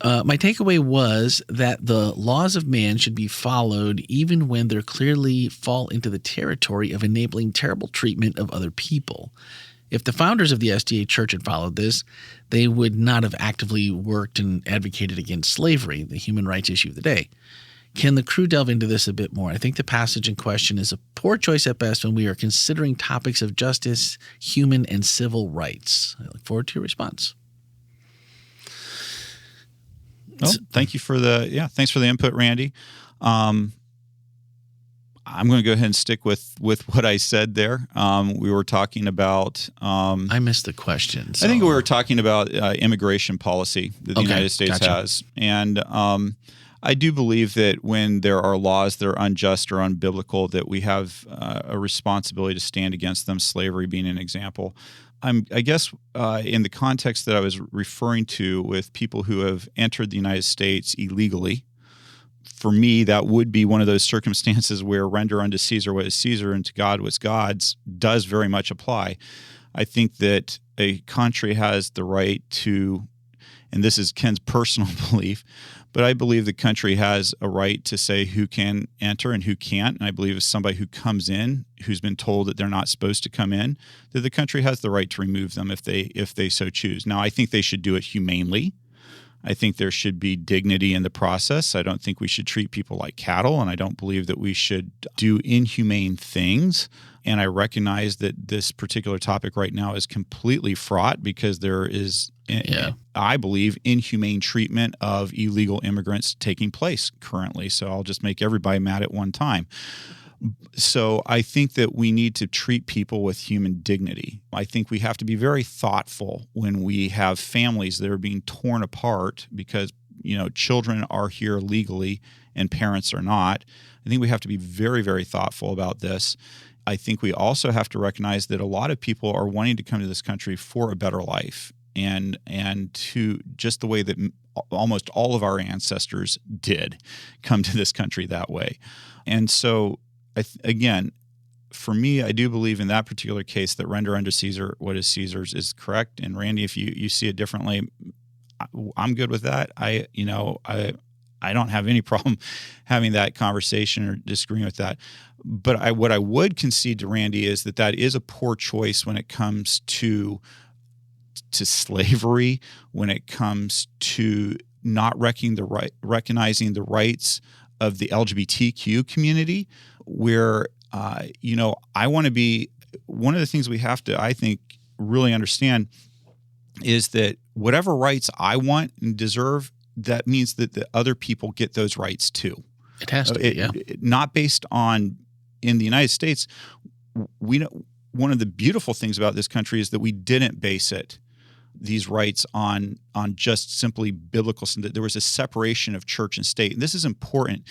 My takeaway was that the laws of man should be followed even when they clearly fall into the territory of enabling terrible treatment of other people. If the founders of the SDA Church had followed this, they would not have actively worked and advocated against slavery, the human rights issue of the day. Can the crew delve into this a bit more? I think the passage in question is a poor choice at best when we are considering topics of justice, human and civil rights. I look forward to your response. Well, thanks for the input, Randy. I'm going to go ahead and stick with what I said there. We were talking about. I missed the question. So. I think we were talking about immigration policy that the United States has, and I do believe that when there are laws that are unjust or unbiblical, that we have a responsibility to stand against them. Slavery being an example. I guess in the context that I was referring to with people who have entered the United States illegally, for me, that would be one of those circumstances where render unto Caesar what is Caesar and to God what's God's does very much apply. I think that a country has the right to, and this is Ken's personal belief, but I believe the country has a right to say who can enter and who can't. And I believe if somebody who comes in, who's been told that they're not supposed to come in, that the country has the right to remove them if they so choose. Now, I think they should do it humanely. I think there should be dignity in the process. I don't think we should treat people like cattle, and I don't believe that we should do inhumane things. And I recognize that this particular topic right now is completely fraught because there is, I believe, inhumane treatment of illegal immigrants taking place currently. So I'll just make everybody mad at one time. So I think that we need to treat people with human dignity. I think we have to be very thoughtful when we have families that are being torn apart because, children are here legally and parents are not. I think we have to be very, very thoughtful about this. I think we also have to recognize that a lot of people are wanting to come to this country for a better life and to just the way that almost all of our ancestors did come to this country that way. And so, again, for me, I do believe in that particular case that render unto Caesar what is Caesar's is correct. And Randy, if you see it differently, I'm good with that. I don't have any problem having that conversation or disagreeing with that. But what I would concede to Randy is that is a poor choice when it comes to slavery, when it comes to not recognizing the rights of the LGBTQ community, where I want to be. One of the things we have to, I think, really understand is that whatever rights I want and deserve, that means that the other people get those rights too. It has to be, not based on, in the United States, one of the beautiful things about this country is that we didn't base these rights on just simply biblical. There was a separation of church and state. And this is important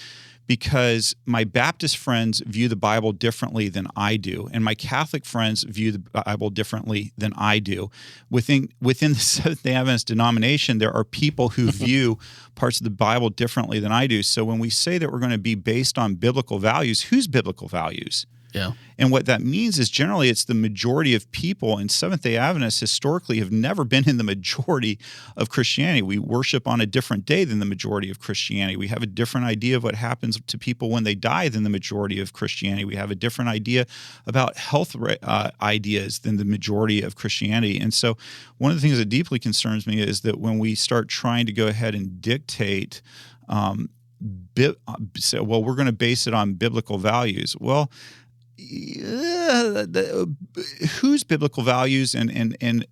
because my Baptist friends view the Bible differently than I do, and my Catholic friends view the Bible differently than I do. Within the Seventh-day Adventist denomination, there are people who view parts of the Bible differently than I do. So when we say that we're going to be based on biblical values, whose biblical values? Yeah. And what that means is generally it's the majority of people, and Seventh-day Adventists historically have never been in the majority of Christianity. We worship on a different day than the majority of Christianity. We have a different idea of what happens to people when they die than the majority of Christianity. We have a different idea about health ideas than the majority of Christianity. And so one of the things that deeply concerns me is that when we start trying to go ahead and dictate, we're going to base it on biblical values. Well, whose biblical values and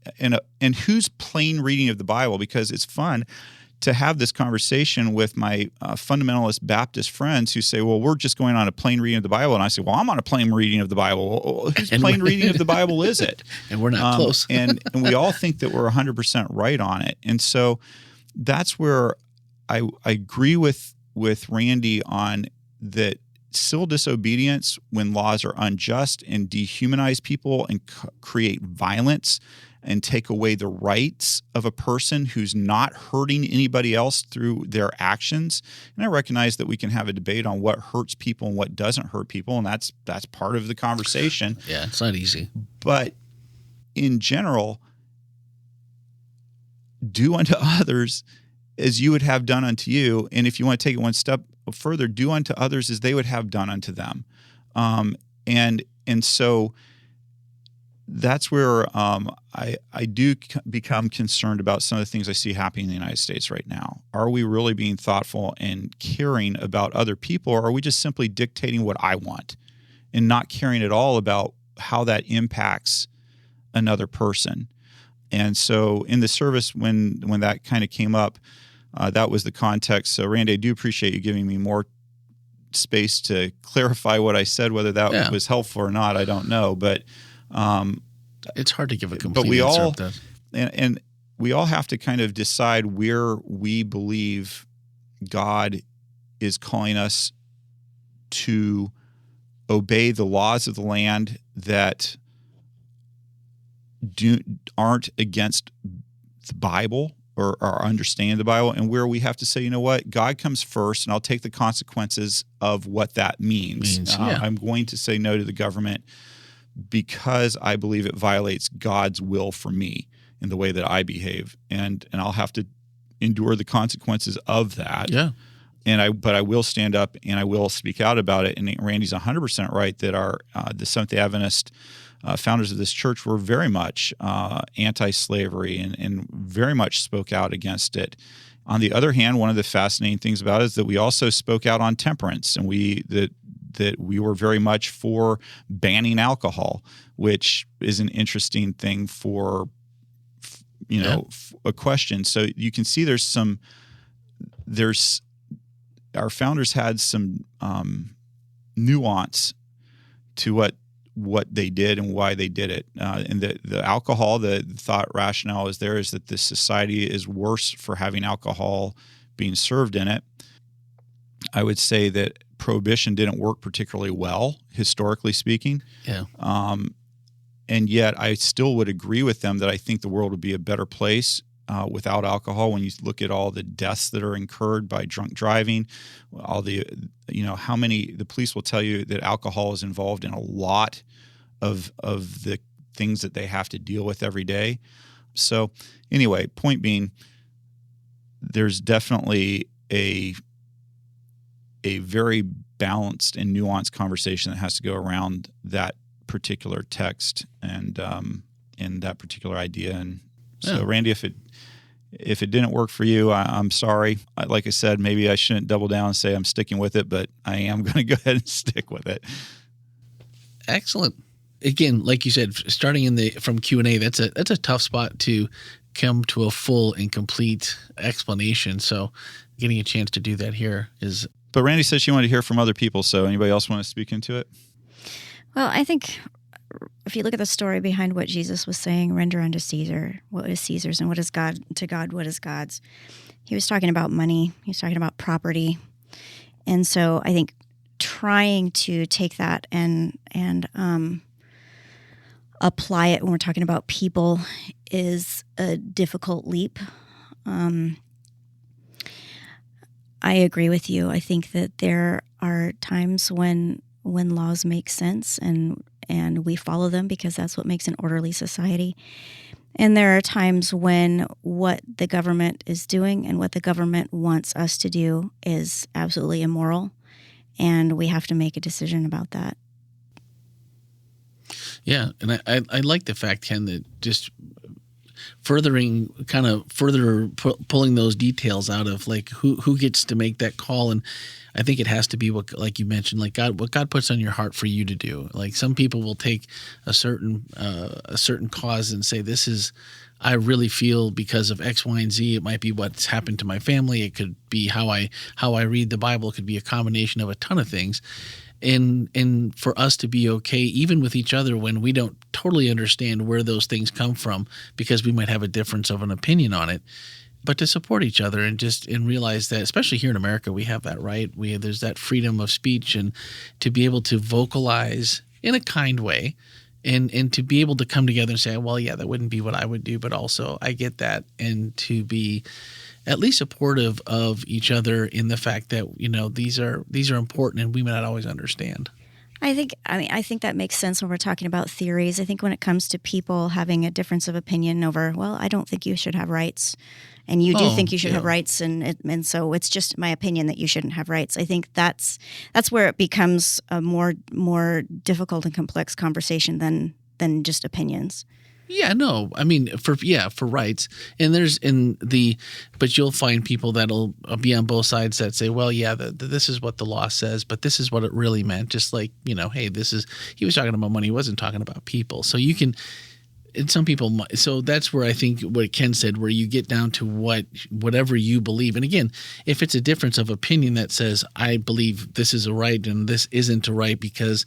whose plain reading of the Bible? Because it's fun to have this conversation with my fundamentalist Baptist friends who say, well, we're just going on a plain reading of the Bible. And I say, well, I'm on a plain reading of the Bible. Well, whose plain reading of the Bible is it? And we're not close. and we all think that we're 100% right on it. And so that's where I agree with Randy on that. Civil disobedience, when laws are unjust and dehumanize people and create violence and take away the rights of a person who's not hurting anybody else through their actions. And I recognize that we can have a debate on what hurts people and what doesn't hurt people, and that's part of the conversation. Yeah, it's not easy. But in general, do unto others as you would have done unto you. And if you want to take it one step further, do unto others as they would have done unto them. And so that's where I do become concerned about some of the things I see happening in the United States right now. Are we really being thoughtful and caring about other people, or are we just simply dictating what I want and not caring at all about how that impacts another person? And so in the service, when that kind of came up, that was the context. So, Randy, I do appreciate you giving me more space to clarify what I said. Whether that was helpful or not, I don't know. But it's hard to give a complete answer. And we all have to kind of decide where we believe God is calling us to obey the laws of the land that aren't against the Bible or our understanding of the Bible, and where we have to say, you know what, God comes first, and I'll take the consequences of what that means. I'm going to say no to the government because I believe it violates God's will for me in the way that I behave, and I'll have to endure the consequences of that. Yeah. But I will stand up and I will speak out about it. And Randy's 100% right that the Seventh-day Adventist founders of this church were very much anti-slavery and very much spoke out against it. On the other hand, one of the fascinating things about it is that we also spoke out on temperance, and that we were very much for banning alcohol, which is an interesting thing for a question. So you can see our founders had some nuance to what they did and why they did it. And the alcohol, the thought rationale is that this society is worse for having alcohol being served in it. I would say that prohibition didn't work particularly well, historically speaking. Yeah. And yet I still would agree with them that I think the world would be a better place without alcohol. When you look at all the deaths that are incurred by drunk driving, all the police will tell you that alcohol is involved in a lot of the things that they have to deal with every day. So anyway, point being, there's definitely a a very balanced and nuanced conversation that has to go around that particular text and that particular idea. And so, Randy, if it didn't work for you, I'm sorry. Like I said, maybe I shouldn't double down and say I'm sticking with it, but I am going to go ahead and stick with it. Excellent. Again, like you said, starting from Q&A, that's a tough spot to come to a full and complete explanation. So getting a chance to do that here is... But Randy said she wanted to hear from other people, so anybody else want to speak into it? Well, I think if you look at the story behind what Jesus was saying, render unto Caesar what is Caesar's and what is God to God what is God's. He was talking about money. He was talking about property. And so I think trying to take that and apply it when we're talking about people is a difficult leap. I agree with you. I think that there are times when laws make sense and we follow them because that's what makes an orderly society. And there are times when what the government is doing and what the government wants us to do is absolutely immoral, and we have to make a decision about that. Yeah, and I like the fact, Ken, that just pulling those details out of like who gets to make that call. And I think it has to be what, like you mentioned, like what God puts on your heart for you to do. Like some people will take a certain cause and say, this is, I really feel because of X, Y, and Z. It might be what's happened to my family. It could be how I read the Bible. It could be a combination of a ton of things. And for us to be okay, even with each other, when we don't totally understand where those things come from, because we might have a difference of an opinion on it, but to support each other and realize that, especially here in America, we have that right. There's that freedom of speech, and to be able to vocalize in a kind way, and to be able to come together and say, well, yeah, that wouldn't be what I would do, but also I get that, and to be at least supportive of each other in the fact that, you know, these are important and we may not always understand. I think that makes sense when we're talking about theories. I think when it comes to people having a difference of opinion over, well, I don't think you should have rights, and you do think you should have rights, and so it's just my opinion that you shouldn't have rights. I think that's where it becomes a more difficult and complex conversation than just opinions. Yeah, no, I mean, for rights. And but you'll find people that'll be on both sides that say, well, yeah, this is what the law says, but this is what it really meant. Just like, you know, hey, he was talking about money, he wasn't talking about people. So you can, and some people, so that's where I think what Ken said, where you get down to whatever you believe. And again, if it's a difference of opinion that says, I believe this is a right and this isn't a right because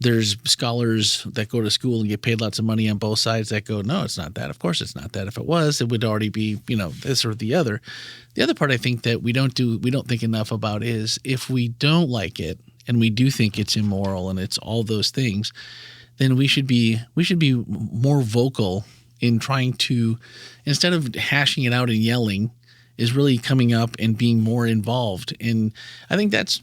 there's scholars that go to school and get paid lots of money on both sides that go, no, it's not that. Of course it's not that. If it was, it would already be, you know, this or the other. The other part I think that we don't think enough about is if we don't like it and we do think it's immoral and it's all those things, then we should be more vocal in trying to, instead of hashing it out and yelling, is really coming up and being more involved. And I think that's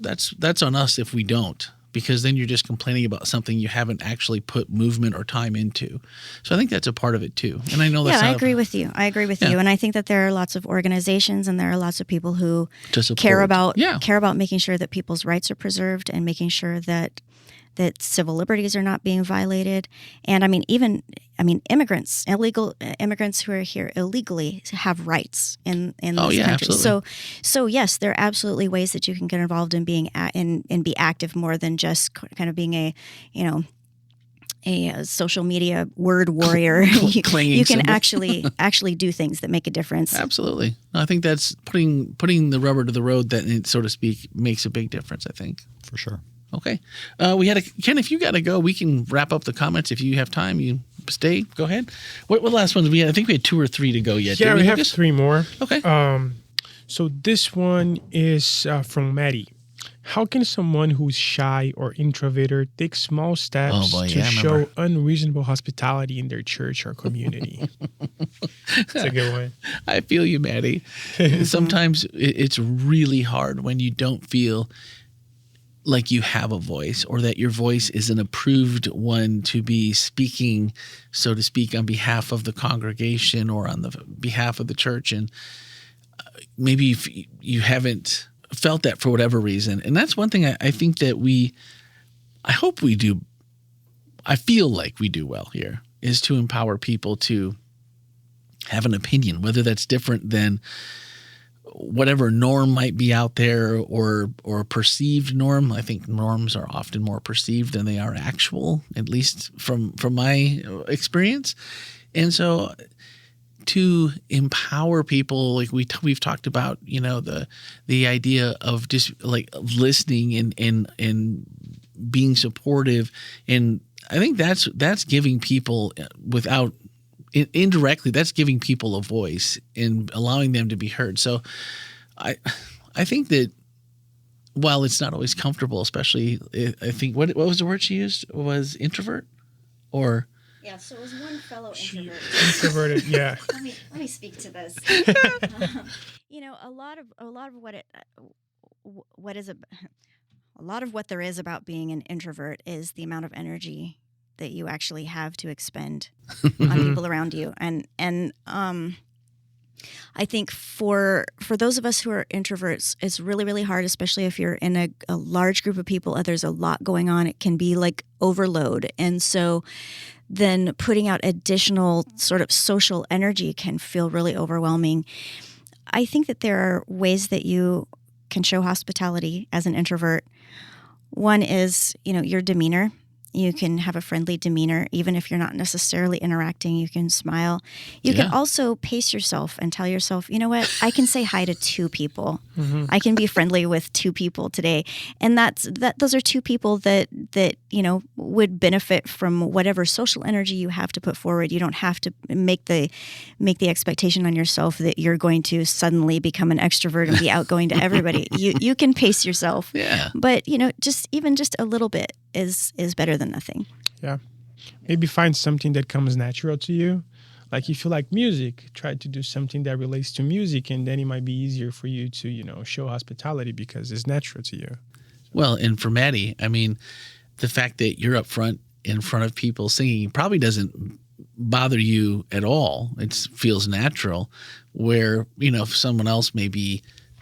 on us if we don't. Because then you're just complaining about something you haven't actually put movement or time into. So I think that's a part of it too. And I know that's I agree with you. And I think that there are lots of organizations and there are lots of people who care about making sure that people's rights are preserved and making sure that civil liberties are not being violated. And illegal immigrants who are here illegally have rights in this country. Absolutely. So yes, there are absolutely ways that you can get involved in being and be active more than just kind of being a social media word warrior. You can actually do things that make a difference. Absolutely. I think that's putting the rubber to the road, that, so to speak, makes a big difference, I think. For sure. Okay. Ken, if you got to go, we can wrap up the comments. If you have time, you stay. Go ahead. What last ones we had? I think we had 2 or 3 to go yet. Yeah, we have 3 more. Okay. So this one is from Maddie. How can someone who's shy or introverted take small steps to show unreasonable hospitality in their church or community? That's a good one. I feel you, Maddie. Sometimes it's really hard when you don't feel like you have a voice, or that your voice is an approved one to be speaking, so to speak, on behalf of the congregation or on the behalf of the church. And maybe if you haven't felt that for whatever reason. And that's one thing I think that I hope we do. I feel like we do well here, is to empower people to have an opinion, whether that's different than whatever norm might be out there or perceived norm. I think norms are often more perceived than they are actual, at least from my experience. And so to empower people, like we've talked about, the idea of just like listening and being supportive. And I think that's giving people indirectly, that's giving people a voice and allowing them to be heard. So I think that while it's not always comfortable, especially I think what was the word she used? Was introvert or? Yeah, so it was one fellow introvert. Introverted, yeah. Let me speak to this. A lot of what there is about being an introvert is the amount of energy that you actually have to expend on people around you, and I think for those of us who are introverts, it's really, really hard, especially if you're in a large group of people. There's a lot going on. It can be like overload, and so then putting out additional sort of social energy can feel really overwhelming. I think that there are ways that you can show hospitality as an introvert. One is, your demeanor. You can have a friendly demeanor, even if you're not necessarily interacting. You can smile. You can also pace yourself and tell yourself, you know what, I can say hi to 2 people. Mm-hmm. I can be friendly with 2 people today. And those are 2 people that would benefit from whatever social energy you have to put forward. You don't have to make the expectation on yourself that you're going to suddenly become an extrovert and be outgoing to everybody. You can pace yourself. Yeah. But, just a little bit is better than nothing. Yeah. Maybe find something that comes natural to you. Like if you like music, try to do something that relates to music, and then it might be easier for you to, show hospitality because it's natural to you. Well, and for Maddie, I mean, the fact that you're up front in front of people singing probably doesn't bother you at all. It feels natural, where, if someone else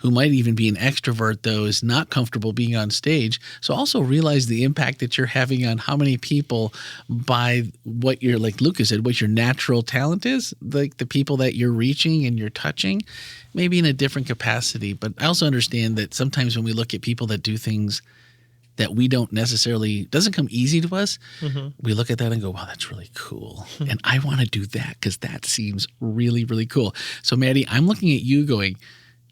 who might even be an extrovert, though, is not comfortable being on stage. So also realize the impact that you're having on how many people by what you're, like Lucas said, what your natural talent is, like the people that you're reaching and you're touching, maybe in a different capacity. But I also understand that sometimes when we look at people that do things that we don't necessarily, doesn't come easy to us, we look at that and go, wow, that's really cool. And I want to do that because that seems really, really cool. So Maddie, I'm looking at you going,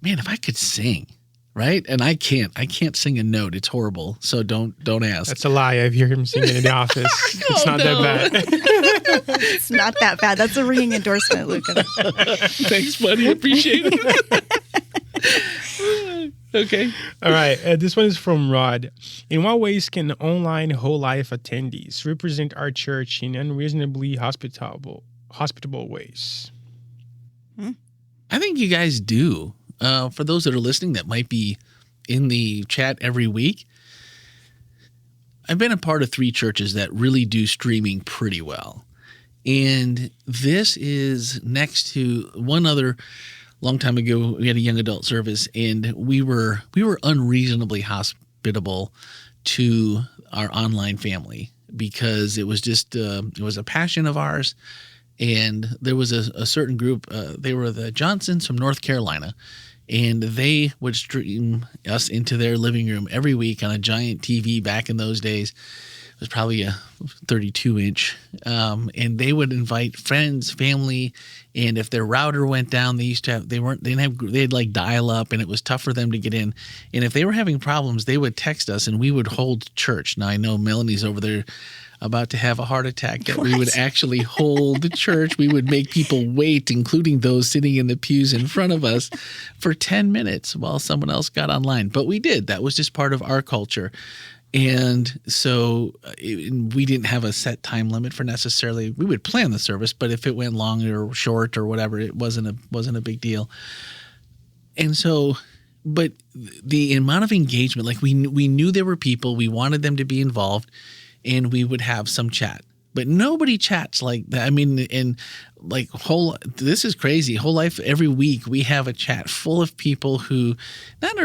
man, if I could sing, right? And I can't sing a note. It's horrible. So don't ask. That's a lie. I hear him singing in the office. It's not that bad. It's not that bad. That's a ringing endorsement, Lucas. Thanks, buddy. Appreciate it. Okay. All right. This one is from Rod. In what ways can online whole life attendees represent our church in unreasonably hospitable ways? I think you guys do. For those that are listening that might be in the chat every week, I've been a part of 3 churches that really do streaming pretty well. And this is next to one other. Long time ago, we had a young adult service, and we were unreasonably hospitable to our online family because it was just it was a passion of ours. And there was a certain group, they were the Johnsons from North Carolina, and they would stream us into their living room every week on a giant TV back in those days. It was probably a 32-inch. And they would invite friends, family, and if their router went down, they had like dial up, and it was tough for them to get in. And if they were having problems, they would text us and we would hold church. Now I know Melanie's over there about to have a heart attack, that we would actually hold the church. We would make people wait, including those sitting in the pews in front of us, for 10 minutes while someone else got online. But we did. That was just part of our culture. And so we didn't have a set time limit for necessarily. We would plan the service, but if it went long or short or whatever, it wasn't a big deal. And so, but the amount of engagement, like we knew there were people, we wanted them to be involved, and we would have some chat. But nobody chats like that. I mean, and like this is crazy. Whole life, every week we have a chat full of people who not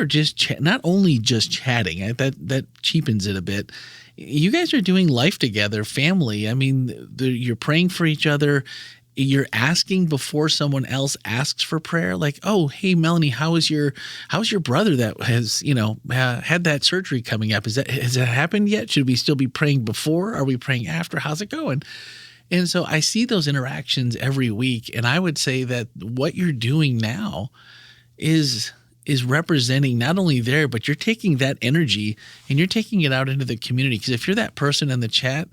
only just chatting. That cheapens it a bit. You guys are doing life together, family. I mean, you're praying for each other. You're asking before someone else asks for prayer. Like, oh, hey, Melanie, how's your brother that has, had that surgery coming up? Has that happened yet? Should we still be praying before? Are we praying after? How's it going? And so I see those interactions every week. And I would say that what you're doing now is representing not only there, but you're taking that energy and you're taking it out into the community. Because if you're that person in the chat,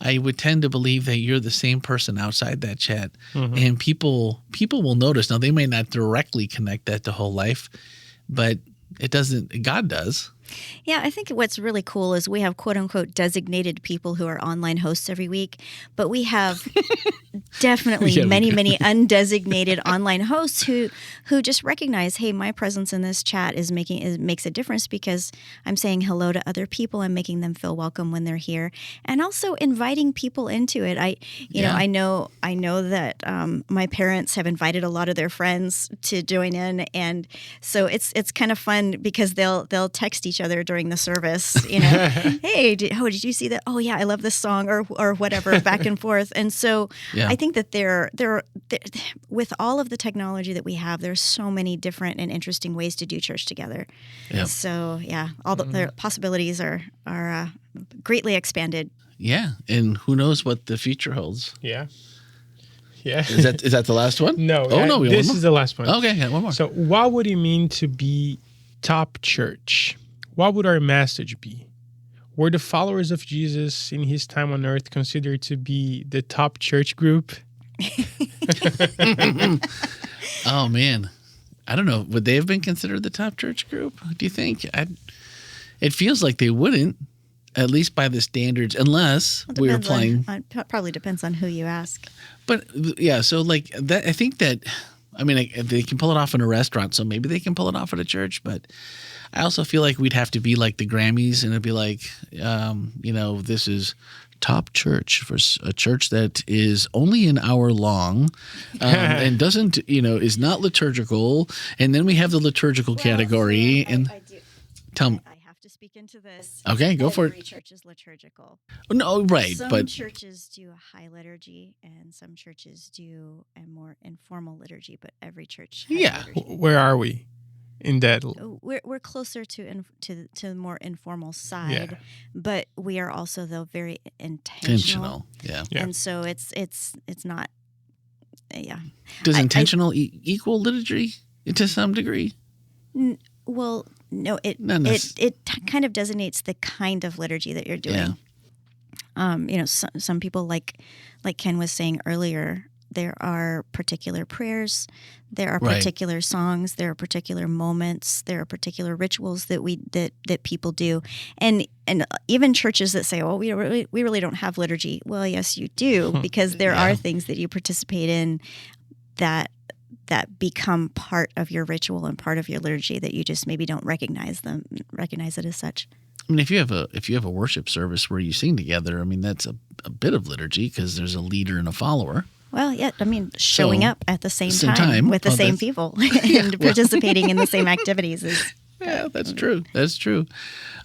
I would tend to believe that you're the same person outside that chat, and people will notice. Now, they may not directly connect that to whole life, but it doesn't. God does. Yeah, I think what's really cool is we have quote unquote designated people who are online hosts every week, but we have definitely many undesignated online hosts who just recognize, hey, my presence in this chat makes a difference because I'm saying hello to other people. I'm making them feel welcome when they're here, and also inviting people into it. I know that my parents have invited a lot of their friends to join in, and so it's kind of fun because they'll text each other during the service, hey, did you see that? Oh yeah, I love this song or whatever, back and forth. And so I think that they're with all of the technology that we have, there's so many different and interesting ways to do church together. Yep. So all the possibilities are greatly expanded. Yeah, and who knows what the future holds? Yeah. Is that the last one? No. Oh no, this is the last one. Okay, yeah, one more. So, what would it mean to be top church? What would our message be? Were the followers of Jesus in his time on earth considered to be the top church group? Oh, man. I don't know. Would they have been considered the top church group, do you think? It feels like they wouldn't, at least by the standards, unless we were playing. Probably depends on who you ask. But, so like that, I think that, they can pull it off in a restaurant, so maybe they can pull it off at a church, but I also feel like we'd have to be like the Grammys, and it'd be like, this is top church for a church that is only an hour long and doesn't, is not liturgical. And then we have the liturgical category. I do. Tell me. I have to speak into this. Okay, go for it. Every church is liturgical. No, right. Some churches do a high liturgy, and some churches do a more informal liturgy, but every church has liturgy. Where are we? In that, we're closer to the more informal side, but we are also though very intentional. Yeah. And so it's not. Does intentional equal liturgy to some degree? Well, no. It kind of designates the kind of liturgy that you're doing. Yeah. Some people like Ken was saying earlier. There are particular prayers, there are particular songs, there are particular moments, there are particular rituals that people do, and even churches that say, "Oh, we really don't have liturgy." Well, yes, you do, because there are things that you participate in that become part of your ritual and part of your liturgy that you just maybe don't recognize it as such. I mean, if you have a worship service where you sing together, that's a bit of liturgy because there's a leader and a follower. Well, showing up at the same time with the same people and participating in the same activities is. Yeah, that's true. That's true.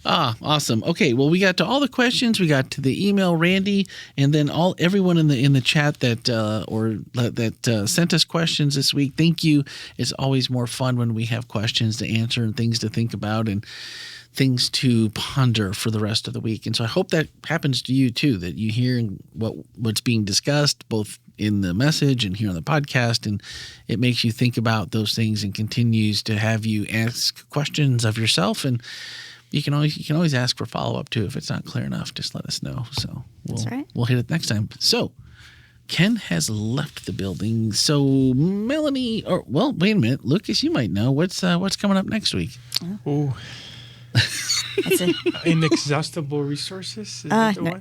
Awesome. Okay, well, we got to all the questions. We got to the email, Randy, and then everyone in the chat that sent us questions this week. Thank you. It's always more fun when we have questions to answer and things to think about and things to ponder for the rest of the week. And so I hope that happens to you too, that you hear what's being discussed both in the message and here on the podcast, and it makes you think about those things and continues to have you ask questions of yourself. And you can always ask for follow-up too. If it's not clear enough, just let us know. So we'll hit it next time. So Ken has left the building. So Melanie, wait a minute, Lucas, you might know what's coming up next week. Oh. That's it. Inexhaustible resources?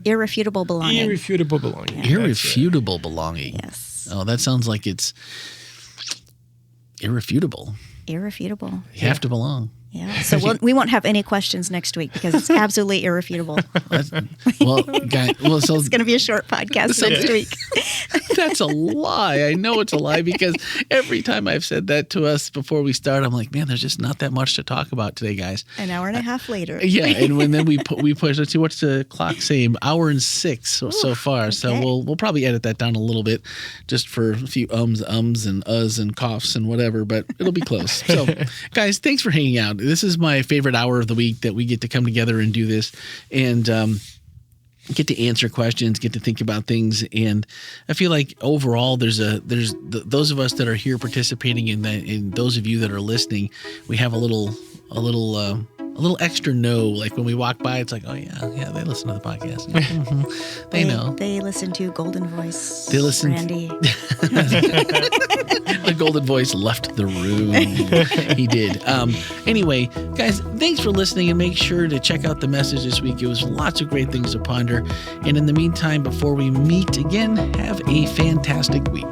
Irrefutable belonging. Irrefutable belonging. Yeah. Irrefutable belonging. Yes. Oh, that sounds like it's irrefutable. Irrefutable. You have to belong. Yeah. So we won't have any questions next week because it's absolutely irrefutable. Well, so It's going to be a short podcast next week. That's a lie. I know it's a lie because every time I've said that to us before we start, I'm like, man, there's just not that much to talk about today, guys. An hour and a half later. Yeah, and then we push. Let's see, what's the clock saying? Hour and 6 so far. Okay. So we'll probably edit that down a little bit, just for a few ums and uhs and coughs and whatever. But it'll be close. So, guys, thanks for hanging out. This is my favorite hour of the week that we get to come together and do this, and get to answer questions, get to think about things. And I feel like overall there's those of us that are here participating in that, and those of you that are listening, we have a little extra know. Like when we walk by, it's like, oh yeah, they listen to the podcast. Mm-hmm. They know. They listen to Golden Voice. They listen. Randy. The Golden Voice left the room. He did. Anyway, guys, thanks for listening, and make sure to check out the message this week. It was lots of great things to ponder. And in the meantime, before we meet again, have a fantastic week.